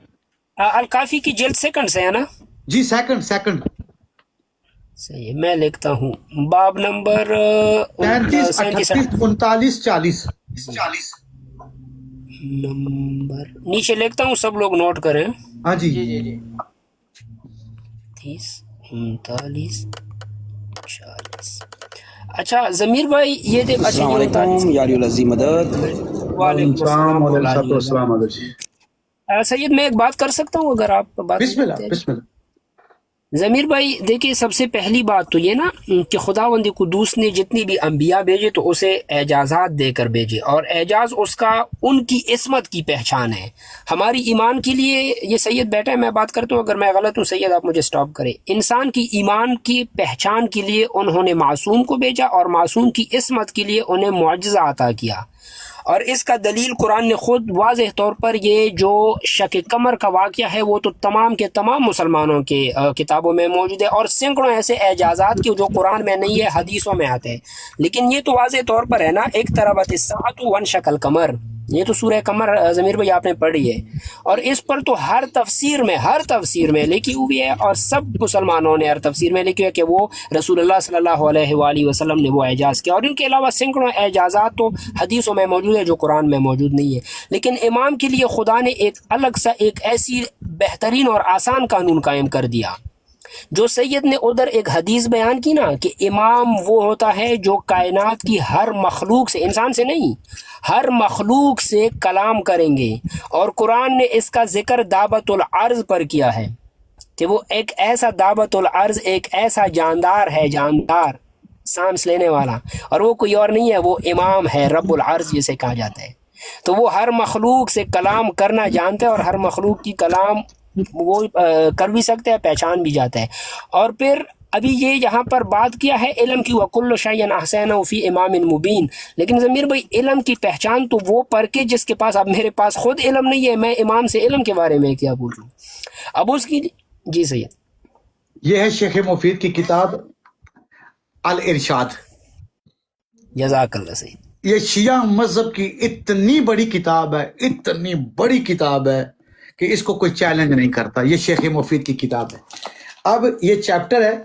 الکافی کی جلد سیکنڈ سے ہے نا؟ جی سیکنڈ صحیح ہے، میں لکھتا ہوں باب نمبر 37، 38، 39، 40 نمبر نیچے لکھتا ہوں، سب لوگ نوٹ کریں۔ ہاں جی 30، 39، 40۔ اچھا ضمیر بھائی یہ دیکھ، اچھا السلام علیکم یاری العزی مدد۔ وعلیکم السلام ورحمۃ السلام اللہ۔ سید میں ایک بات کر سکتا ہوں اگر آپ بات بسم اللہ بسم اللہ۔ ضمیر بھائی دیکھیے، سب سے پہلی بات تو یہ نا کہ خداوند قدوس نے جتنی بھی انبیاء بھیجے تو اسے اعجازات دے کر بھیجے، اور اعجاز اس کا ان کی عصمت کی پہچان ہے۔ ہماری ایمان کے لیے، یہ سید بیٹا ہے میں بات کرتا ہوں، اگر میں غلط ہوں سید آپ مجھے سٹاپ کریں، انسان کی ایمان کی پہچان کے لیے انہوں نے معصوم کو بھیجا، اور معصوم کی عصمت کے لیے انہیں معجزہ عطا کیا، اور اس کا دلیل قرآن نے خود واضح طور پر، یہ جو شک قمر کا واقعہ ہے وہ تو تمام کے تمام مسلمانوں کے کتابوں میں موجود ہے، اور سینکڑوں ایسے اعجازات کے جو قرآن میں نہیں ہے حدیثوں میں آتے ہیں، لیکن یہ تو واضح طور پر ہے نا، ایک طربت الساعۃ وانشق القمر، یہ تو سورہ قمر ضمیر بھائی آپ نے پڑھی ہے، اور اس پر تو ہر تفسیر میں لکھی ہوئی ہے، اور سب مسلمانوں نے ہر تفسیر میں لکھی ہے کہ وہ رسول اللہ صلی اللہ علیہ وآلہ وسلم نے وہ اعجاز کیا، اور ان کے علاوہ سینکڑوں اعجازات تو حدیثوں میں موجود ہے جو قرآن میں موجود نہیں ہے۔ لیکن امام کے لیے خدا نے ایک الگ سا، ایک ایسی بہترین اور آسان قانون قائم کر دیا، جو سید نے ادھر ایک حدیث بیان کی نا کہ امام وہ ہوتا ہے جو کائنات کی ہر مخلوق سے، انسان سے نہیں، ہر مخلوق سے کلام کریں گے، اور قرآن نے اس کا ذکر دعوت العرض پر کیا ہے کہ وہ ایک ایسا دعوت العرض، ایک ایسا جاندار ہے، جاندار سانس لینے والا، اور وہ کوئی اور نہیں ہے، وہ امام ہے، رب العرض جسے کہا جاتا ہے۔ تو وہ ہر مخلوق سے کلام کرنا جانتا ہے، اور ہر مخلوق کی کلام وہ کر بھی سکتا ہے، پہچان بھی جاتا ہے۔ اور پھر ابھی یہ یہاں پر بات کیا ہے علم کی، وَكُلُّ شَيْءٍ أَحْصَيْنَاهُ فِي إِمَامٍ مُبِينٍ، لیکن ضمیر بھائی علم کی پہچان تو وہ پڑھ کے جس کے پاس، اب میرے پاس خود علم نہیں ہے، میں امام سے علم کے بارے میں کیا بولوں۔ اب اس کی جی سید یہ ہے شیخ مفید کی کتاب الارشاد. جزاک اللہ سید. یہ شیعہ مذہب کی اتنی بڑی کتاب ہے، اتنی بڑی کتاب ہے کہ اس کو کوئی چیلنج نہیں کرتا. یہ شیخ مفید کی کتاب ہے. اب یہ چیپٹر ہے،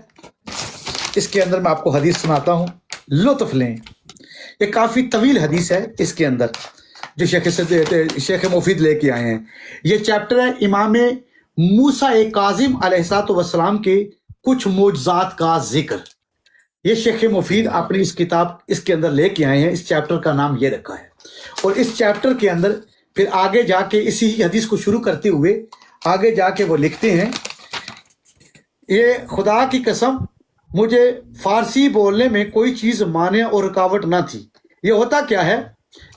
اس کے اندر میں آپ کو حدیث سناتا ہوں، لطف لیں. یہ کافی طویل حدیث ہے اس کے اندر جو شیخ مفید لے کے آئے ہیں. یہ چیپٹر ہے امام موسیٰ کاظم علیہ السلام کے کچھ معجزات کا ذکر. یہ شیخ مفید اپنی اس کتاب اس کے اندر لے کے آئے ہیں. اس چیپٹر کا نام یہ رکھا ہے. اور اس چیپٹر کے اندر پھر آگے جا کے اسی حدیث کو شروع کرتے ہوئے آگے جا کے وہ لکھتے ہیں، یہ خدا کی قسم مجھے فارسی بولنے میں کوئی چیز مانع اور رکاوٹ نہ تھی. یہ ہوتا کیا ہے،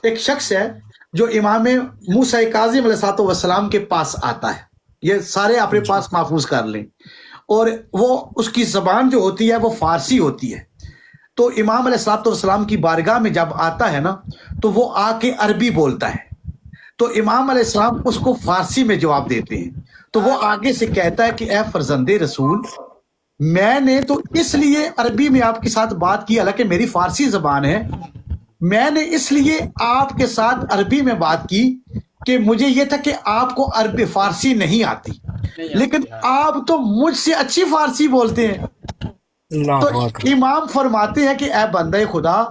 ایک شخص ہے جو امام موسیٰ کاظم علیہ السلام کے پاس آتا ہے. یہ سارے اپنے پاس محفوظ کر لیں. اور وہ اس کی زبان جو ہوتی ہے وہ فارسی ہوتی ہے. تو امام علیہ السلام کی بارگاہ میں جب آتا ہے نا تو وہ آ کے عربی بولتا ہے. تو امام علیہ السلام اس کو فارسی میں جواب دیتے ہیں. تو وہ آگے سے کہتا ہے کہ اے فرزند رسول، میں نے تو اس لیے عربی میں آپ کے ساتھ بات کی، حالانکہ میری فارسی زبان ہے، میں نے اس لیے آپ کے ساتھ عربی میں بات کی کہ مجھے یہ تھا کہ آپ کو عربی فارسی نہیں آتی، لیکن آپ تو مجھ سے اچھی فارسی بولتے ہیں. تو امام فرماتے ہیں کہ اے بندہ خدا،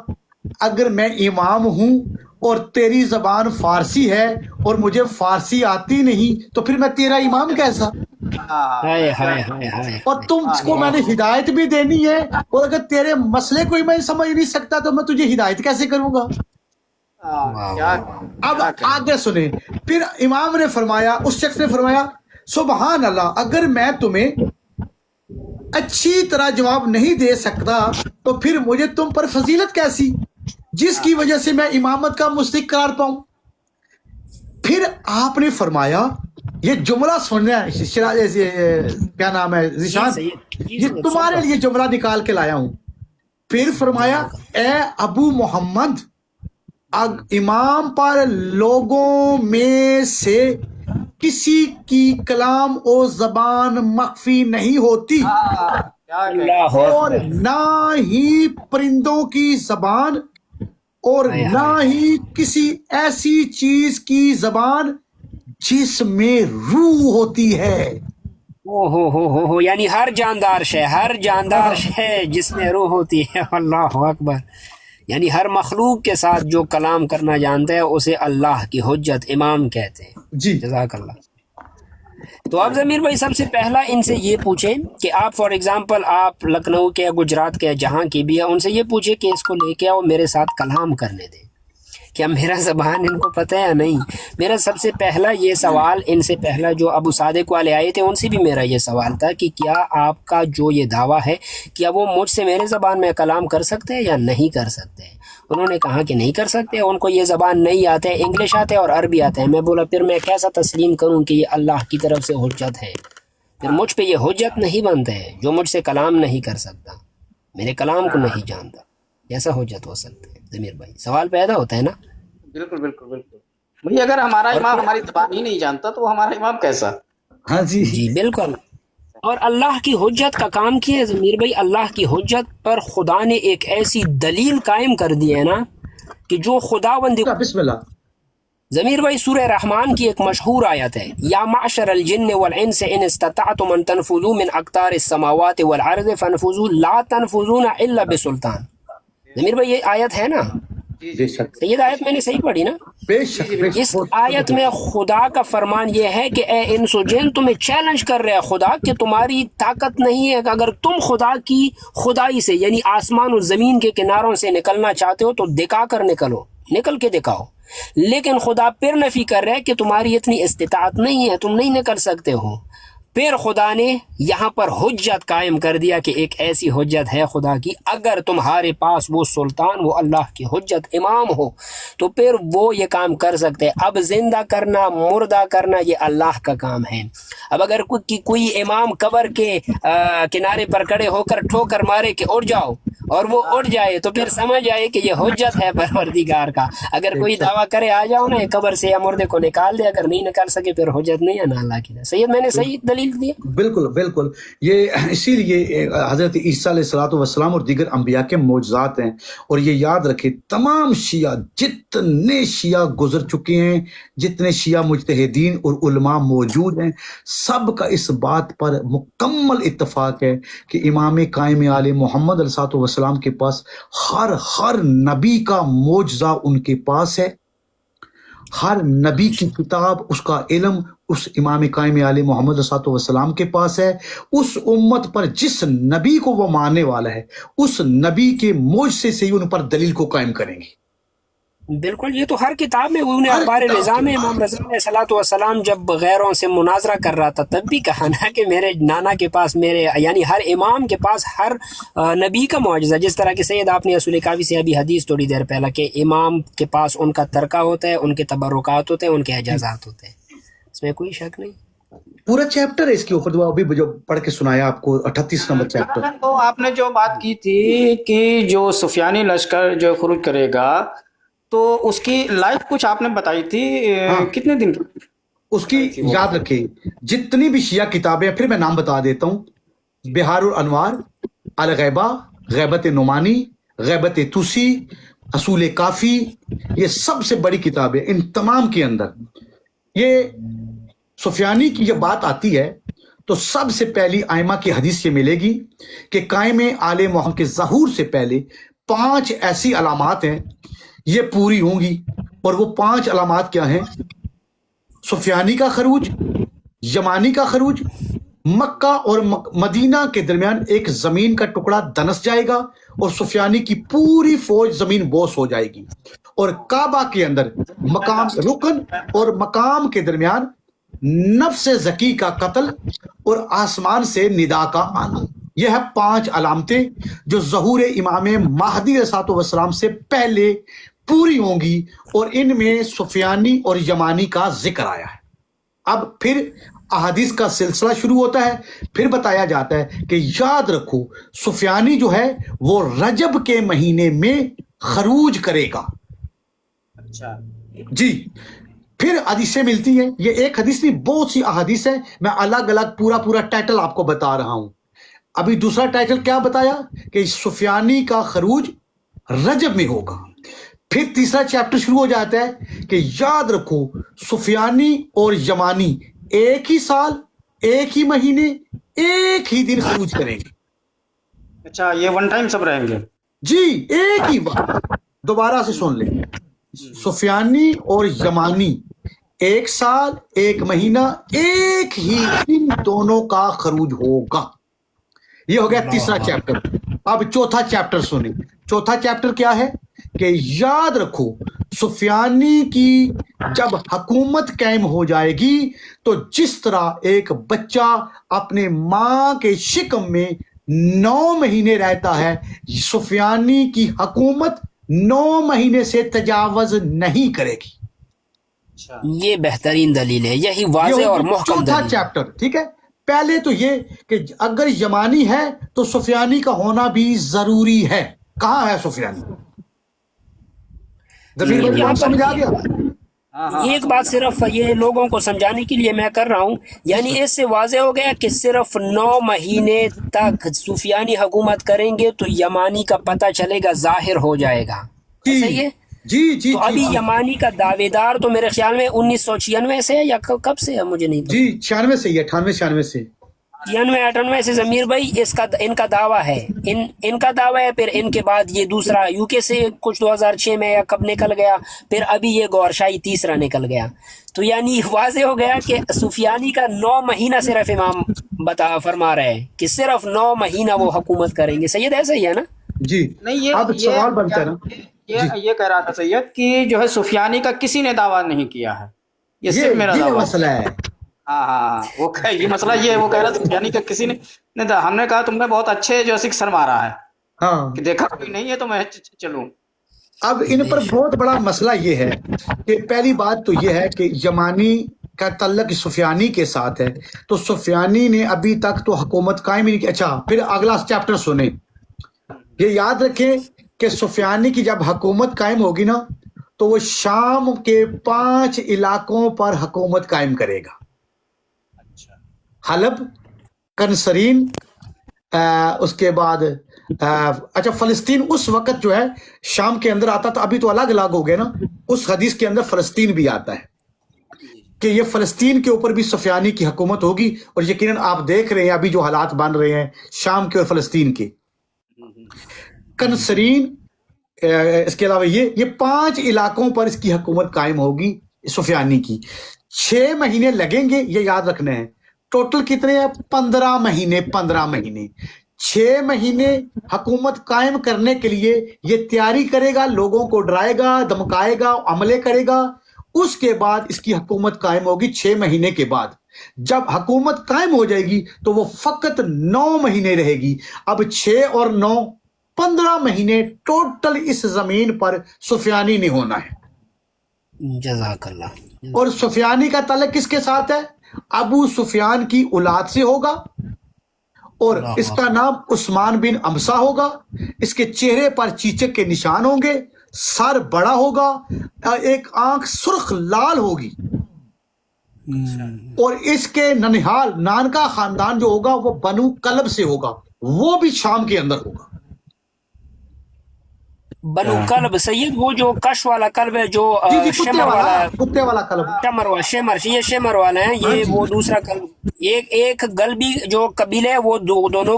اگر میں امام ہوں اور تیری زبان فارسی ہے اور مجھے فارسی آتی نہیں تو پھر میں تیرا امام کیسا؟ اور تم کو میں نے ہدایت بھی دینی ہے، اور اگر تیرے مسئلے کو ہی میں سمجھ نہیں سکتا تو میں تجھے ہدایت کیسے کروں گا؟ اب آگے سنیں. پھر امام نے فرمایا، اس شخص نے فرمایا سبحان اللہ، اگر میں تمہیں اچھی طرح جواب نہیں دے سکتا تو پھر مجھے تم پر فضیلت کیسی جس کی وجہ سے میں امامت کا مستحق قرار پاؤں؟ پھر آپ نے فرمایا یہ جملہ سننا ہے، کیا نام ہے ذیشان، یہ تمہارے لیے جملہ نکال کے لایا ہوں. پھر فرمایا اے ابو محمد، امام پر لوگوں میں سے کسی کی کلام و زبان مخفی نہیں ہوتی، اور نہ ہی پرندوں کی زبان، اور نہ ہی کسی ایسی چیز کی زبان جس میں روح ہوتی ہے. ہو یعنی ہر جاندار شے، ہر جاندار شے جس میں روح ہوتی ہے. اللہ اکبر. یعنی ہر مخلوق کے ساتھ جو کلام کرنا جانتا ہے اسے اللہ کی حجت امام کہتے ہیں. جی جزاک اللہ. تو آپ ضمیر بھائی سب سے پہلا ان سے یہ پوچھیں کہ آپ فار ایگزامپل آپ لکھنؤ کے، گجرات کے، جہاں کی بھی ہے، ان سے یہ پوچھیں کہ اس کو لے کے آؤ میرے ساتھ کلام کرنے دیں. کیا میرا زبان ان کو پتہ ہے یا نہیں؟ میرا سب سے پہلا یہ سوال ان سے پہلا جو ابو صادق والے آئے تھے ان سے بھی میرا یہ سوال تھا کہ کیا آپ کا جو یہ دعویٰ ہے کیا وہ مجھ سے میرے زبان میں کلام کر سکتے ہیں یا نہیں کر سکتے؟ انہوں نے کہا کہ نہیں کر سکتے، ان کو یہ زبان نہیں آتے، انگلش آتے اور عربی آتے ہیں. میں بولا پھر میں کیسا تسلیم کروں کہ یہ اللہ کی طرف سے حجت ہے؟ پھر مجھ پہ یہ حجت نہیں بنتے ہے جو مجھ سے کلام نہیں کر سکتا، میرے کلام کو نہیں جانتا، کیسا حجت ہو سکتا ہے؟ ضمیر بھائی سوال پیدا ہوتا ہے نا. بالکل بالکل بالکل بھئی، اگر ہمارا امام ہماری زبان ہی نہیں جانتا تو وہ ہمارا امام کیسا؟ ہاں جی جی بالکل. اور اللہ کی حجت کا کام کیا ہے ضمیر بھائی، اللہ کی حجت پر خدا نے ایک ایسی دلیل قائم کر دی ہے نا کہ جو خداوند بسم اللہ. ضمیر بھائی سورہ رحمان کی ایک مشہور آیت ہے، یا معشر الجن والانس ان استطعتم ان تنفذوا من اقطار السماوات والارض فانفذوا لا تنفذون الا بسلطان. ضمیر بھائی یہ آیت ہے نا، بے شک یہ آیت میں نے صحیح پڑھی نا؟ بے شک بے اس شک. آیت میں خدا کا فرمان یہ ہے کہ اے انس و جن تمہیں چیلنج کر رہے خدا کہ تمہاری طاقت نہیں ہے کہ اگر تم خدا کی خدائی سے یعنی آسمان و زمین کے کناروں سے نکلنا چاہتے ہو تو دکھا کر نکلو، نکل کے دکھاؤ. لیکن خدا پھر نفی کر رہے کہ تمہاری اتنی استطاعت نہیں ہے، تم نہیں نکل سکتے ہو. پھر خدا نے یہاں پر حجت قائم کر دیا کہ ایک ایسی حجت ہے خدا کی، اگر تمہارے پاس وہ سلطان، وہ اللہ کی حجت امام ہو تو پھر وہ یہ کام کر سکتے. اب زندہ کرنا، مردہ کرنا یہ اللہ کا کام ہے. اب اگر کوئی امام قبر کے کنارے پر کھڑے ہو کر ٹھوکر مارے کہ اٹھ جاؤ اور وہ اٹھ جائے تو پھر سمجھ آئے کہ یہ حجت ہے پروردگار کا. اگر کوئی دعویٰ کرے آ جاؤ نا قبر سے یا مردے کو نکال دے, اگر نہیں نکال سکے پھر حجت نہیں ہے نا اللہ کی. سید میں نے صحیح دلیل دیا. بالکل بالکل, یہ اسی لیے حضرت عیسیٰ علیہ الصلوۃ والسلام اور دیگر انبیاء کے معجزات ہیں. اور یہ یاد رکھے تمام شیعہ, جتنے شیعہ گزر چکے ہیں, جتنے شیعہ مجتہدین اور علماء موجود ہیں, سب کا اس بات پر مکمل اتفاق ہے کہ امام قائم علیہ محمد علیہ الصلوۃ والسلام کے پاس ہر نبی کا معجزہ ان کے پاس ہے. ہر نبی کی کتاب, اس کا علم اس امام قائم علیہ محمد صلی اللہ علیہ وسلم کے پاس ہے. اس امت پر جس نبی کو وہ ماننے والا ہے, اس نبی کے معجزے سے ہی ان پر دلیل کو قائم کریں گے. بالکل, یہ تو ہر کتاب میں. انہیں اخبار نظام امام رضا علیہ الصلوۃ والسلام جب غیروں سے مناظرہ کر رہا تھا تب بھی کہا نا کہ میرے نانا کے پاس, میرے یعنی ہر امام کے پاس ہر نبی کا معجزہ. جس طرح کہ سید آپ نے اصول کافی سے ابھی حدیث تھوڑی دیر پہلا کہ امام کے پاس ان کا ترکہ ہوتا ہے, ان کے تبرکات ہوتے ہیں, ان کے اعجازات ہوتے ہیں, اس میں کوئی شک نہیں. پورا چیپٹر ہے اس کے اوپر, ابھی جو پڑھ کے سنایا آپ کو 38 نمبر چیپٹر. تو آپ نے جو بات کی تھی کہ جو سفیانی لشکر جو خروج کرے گا تو اس کی لائف کچھ آپ نے بتائی تھی, کتنے دن کی اس کی یاد رکھے. جتنی بھی شیعہ کتابیں, پھر میں نام بتا دیتا ہوں, بہار الانوار, الغیبہ, غیبت نعمانی, غیبت توسی, اصول کافی, یہ سب سے بڑی کتابیں. ان تمام کے اندر یہ سفیانی کی یہ بات آتی ہے تو سب سے پہلی ائمہ کی حدیث یہ ملے گی کہ قائم آل محمد کے ظہور سے پہلے 5 ایسی علامات ہیں, یہ پوری ہوں گی. اور وہ 5 علامات کیا ہیں؟ سفیانی کا خروج, یمانی کا خروج, مکہ اور مدینہ کے درمیان ایک زمین کا ٹکڑا دنس جائے گا اور سفیانی کی پوری فوج زمین بوس ہو جائے گی, اور کعبہ کے اندر مقام رکن اور مقام کے درمیان نفس زکی کا قتل اور آسمان سے ندا کا آنا. یہ ہے 5 علامتیں جو ظہور امام مہدی علیہ الصلوۃ والسلام سے پہلے پوری ہوں گی, اور ان میں سفیانی اور یمانی کا ذکر آیا ہے. اب پھر احادیث کا سلسلہ شروع ہوتا ہے. پھر بتایا جاتا ہے کہ یاد رکھو سفیانی جو ہے وہ رجب کے مہینے میں خروج کرے گا. اچھا جی, پھر حدیثیں ملتی ہیں. یہ ایک حدیث نہیں, بہت سی احادیث ہیں. میں الگ الگ پورا ٹائٹل آپ کو بتا رہا ہوں. ابھی دوسرا ٹائٹل کیا بتایا کہ سفیانی کا خروج رجب میں ہوگا. پھر تیسرا چیپٹر شروع ہو جاتا ہے کہ یاد رکھو سفیانی اور یمانی ایک ہی سال, ایک ہی مہینے, ایک ہی دن خروج کریں گے. اچھا, یہ ون ٹائم سب رہیں گے؟ جی, ایک ہی بار. دوبارہ سے سن لیں, سفیانی اور یمانی ایک سال, ایک مہینہ, ایک ہی دن دونوں کا خروج ہوگا. یہ ہو گیا تیسرا چیپٹر. اب چوتھا چیپٹر سنیں. چوتھا چیپٹر کیا ہے کہ یاد رکھو سفیانی کی جب حکومت قائم ہو جائے گی تو جس طرح ایک بچہ اپنے ماں کے شکم میں 9 مہینے رہتا ہے, سفیانی کی حکومت 9 مہینے سے تجاوز نہیں کرے گی. یہ بہترین دلیل ہے, یہی واضح اور محکم چوتھا دلیل. چیپٹر. ٹھیک ہے, پہلے تو یہ کہ اگر یمانی ہے تو سفیانی کا ہونا بھی ضروری ہے. کہاں ہے سفیانی؟ سمجھ آ گیا؟ ایک بات صرف یہ لوگوں کو سمجھانے کے لیے میں کر رہا ہوں, یعنی اس سے واضح ہو گیا کہ صرف 9 مہینے تک سفیانی حکومت کریں گے تو یمانی کا پتہ چلے گا, ظاہر ہو جائے گا. صحیح ہے. جی تو ابھی یمانی کا دعوے دار تو میرے خیال میں 1996 سے ہے یا کب سے ہے, مجھے نہیں پتا. جی 96 سے ہی, 98 سے 98 سے. ضمیر بھائی ان کا دعویٰ ہے, ان کا دعویٰ ہے. پھر ان کے بعد یہ دوسرا یو کے سے کچھ 2006 میں یا کب نکل گیا, پھر ابھی یہ گور شاہی تیسرا نکل گیا. تو یعنی واضح ہو گیا کہ سفیانی کا 9 مہینہ صرف امام فرما رہے ہیں کہ صرف 9 مہینہ وہ حکومت کریں گے. سید ایسا ہی ہے نا؟ جی. نہیں, اب سوال بنتا ہے نا, یہ کہہ رہا تھا سید کہ جو ہے سفیانی کا کسی نے دعویٰ نہیں کیا ہے, یہ صرف میرا یہ دعویٰ مسئلہ ہے. ہاں وہ یہ مسئلہ یہ وہ کہہ رہا تھا یعنی کہ کسی نے, ہم نے کہا تم نے بہت اچھے جو سکھ سر مارا ہے, ہاں کہ دیکھا کوئی نہیں ہے تو میں چلوں. اب ان پر بہت بڑا مسئلہ یہ ہے کہ پہلی بات تو یہ ہے کہ یمانی کا تعلق سفیانی کے ساتھ ہے, تو سفیانی نے ابھی تک تو حکومت قائم ہی نہیں کی. اچھا, پھر اگلا چیپٹر سنیں یہ یاد رکھیں کہ سفیانی کی جب حکومت قائم ہوگی نا تو وہ شام کے 5 علاقوں پر حکومت قائم کرے گا. حلب، کنسرین، اس کے بعد اچھا فلسطین اس وقت جو ہے شام کے اندر آتا تھا، ابھی تو الگ الگ ہو گئے نا. اس حدیث کے اندر فلسطین بھی آتا ہے کہ یہ فلسطین کے اوپر بھی سفیانی کی حکومت ہوگی. اور یقیناً آپ دیکھ رہے ہیں ابھی جو حالات بن رہے ہیں شام کے اور فلسطین کے. کنسرین، اس کے علاوہ یہ 5 علاقوں پر اس کی حکومت قائم ہوگی سفیانی کی. 6 مہینے لگیں گے، یہ یاد رکھنا ہے. ٹوٹل کتنے ہیں؟ 15 مہینے. 6 مہینے حکومت قائم کرنے کے لیے یہ تیاری کرے گا، لوگوں کو ڈرائے گا، دمکائے گا، عملے کرے گا. اس کے بعد اس کی حکومت قائم ہوگی 6 مہینے کے بعد. جب حکومت قائم ہو جائے گی تو وہ فقط 9 مہینے رہے گی. اب 6 اور 9 15 مہینے ٹوٹل اس زمین پر سفیانی نے ہونا ہے. جزاک اللہ. اور سفیانی کا تعلق کس کے ساتھ ہے؟ ابو سفیان کی اولاد سے ہوگا. اور اس کا نام عثمان بن امسا ہوگا. اس کے چہرے پر چیچک کے نشان ہوں گے، سر بڑا ہوگا، ایک آنکھ سرخ لال ہوگی. اور اس کے ننہال نانکا خاندان جو ہوگا وہ بنو کلب سے ہوگا، وہ بھی شام کے اندر ہوگا. بنو کلب سید وہ جو کش والا کلب ہے جو شمر والا ہے، کتے والا کلب. شمر یہ شمر والا ہے. یہ وہ دوسرا کلب، ایک گلبی جو قبیلہ ہے وہ دونوں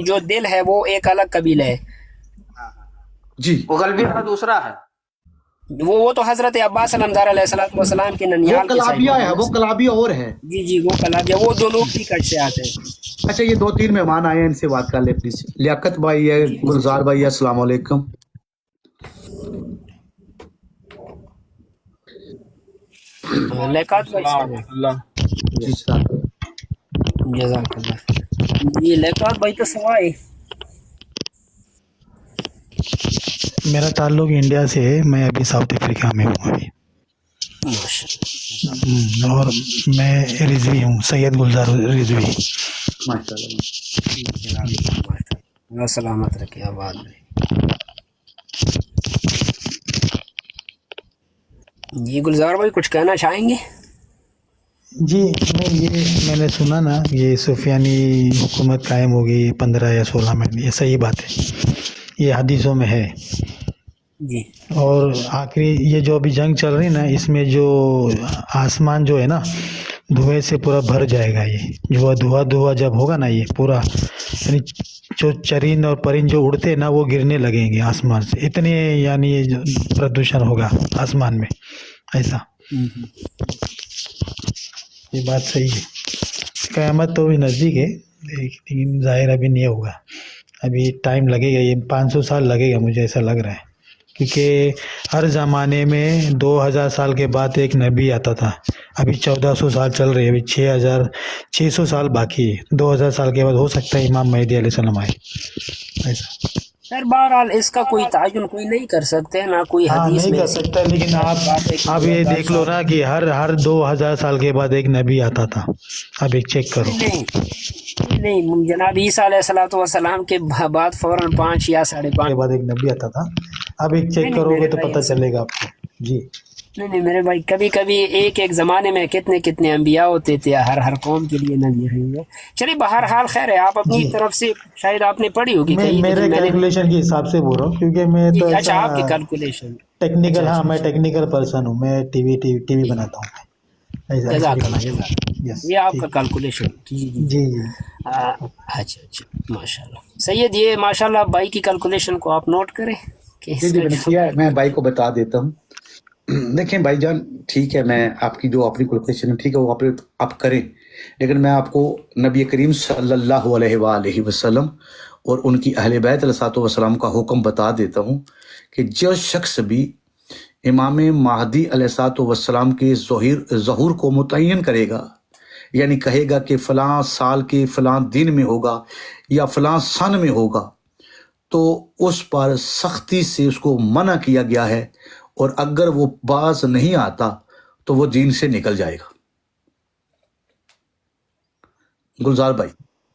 جو دل ہے وہ ایک الگ قبیلہ ہے. جی وہ غلبی والا دوسرا ہے. وہ تو حضرت عباس علمدار علیہ الصلوۃ والسلام کے وہ ننیال کے کلابیہ ہے، وہ کلابیہ اور ہے. جی وہ کلابیہ، وہ دونوں کی کٹ سے آتے ہیں. اچھا یہ 2-3 مہمان آئے ہیں، ان سے بات کر لیں پلیز. لیاقت بھائی ہے، گلزار بھائی ہے، السلام علیکم. لیکات بھائی جی صاحب. جزاک اللہ. یہ لیکات بھائی تو سوائے میرا تعلق انڈیا سے ہے، میں ابھی ساؤتھ افریقہ میں ہوں ابھی. اور میں رضوی ہوں، سید گلزار رضوی. اللہ سلامت رکھے آباد میں. جی گلزار بھائی کچھ کہنا چاہیں گے؟ جی میں نے سنا نا یہ سفیانی حکومت قائم ہوگی 15 یا 16 مہینے، یہ صحیح بات ہے، یہ حدیثوں میں ہے. جی اور آخری یہ جو ابھی جنگ چل رہی نا، اس میں جو آسمان جو ہے نا دھوئے سے پورا بھر جائے گا. یہ جو دھواں جب ہوگا نا یہ پورا، یعنی جو چرند اور پرند جو اڑتے ہیں نا وہ گرنے لگیں گے آسمان سے، اتنے یعنی یہ پردوشن ہوگا آسمان میں ایسا. یہ بات صحیح ہے. قیامت تو بھی نزدیک ہے لیکن ظاہر ابھی نہیں ہوگا، ابھی ٹائم لگے گا. یہ 500 سال لگے گا مجھے ایسا لگ رہا ہے، کیونکہ ہر زمانے میں 2000 سال کے بعد ایک نبی آتا تھا. ابھی 1400 سال چل رہے ہیں، ابھی 6600 سال باقی ہے. 2000 سال کے بعد ہو سکتا ہے امام مہدی علیہ السلام آئے ایسا. خیر بہرحال اس کا کوئی تعین کوئی نہیں کر سکتے، نہ کوئی حدیث نہیں میں کر سکتا، لیکن آپ یہ دیکھ لو نا کہ ہر 2000 سال کے بعد ایک نبی آتا تھا. اب ایک چیک کرو. نہیں جناب عیسیٰ علیہ الصلوۃ والسلام کے بعد فوراً 5 یا 5.5 کے بعد ایک نبی آتا تھا. اب ایک چیک کرو گے تو پتہ چلے گا آپ کو. جی نہیں میرے بھائی، کبھی کبھی ایک زمانے میں کتنے انبیاء ہوتے تھے، ہر قوم کے لیے نبی ہیں. چلیے بہرحال خیر ہے، آپ اپنی طرف سے شاید آپ نے پڑھی ہوگی کہیں، میرے کیلکولیشن کے حساب سے بول رہا ہوں، کیونکہ میں تو اچھا آپ کی کیلکولیشن ٹیکنیکل، ہاں میں ٹیکنیکل پرسن ہوں، میں ٹی وی بناتا ہوں. جزاک اللہ. یہ آپ کا کیلکولیشن. جی اچھا ماشاء اللہ. سید یہ ماشاء اللہ بھائی کی کیلکولیشن کو آپ نوٹ کریں. میں بھائی کو بتا دیتا ہوں. دیکھیں بھائی جان، ٹھیک ہے، میں آپ کی جو اپنی کیلکولیشن ٹھیک ہے وہ آپ کریں، لیکن میں آپ کو نبی کریم صلی اللہ علیہ وآلہ وسلم اور ان کی اہل بیت علیہ السلام کا حکم بتا دیتا ہوں کہ جو شخص بھی امام مہدی علیہ السلام کے ظہور کو متعین کرے گا، یعنی کہے گا کہ فلاں سال کے فلاں دن میں ہوگا یا فلاں سن میں ہوگا، تو اس پر سختی سے اس کو منع کیا گیا ہے، اور اگر وہ باز نہیں آتا تو وہ دین سے نکل جائے گا. گلزار بھائی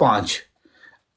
5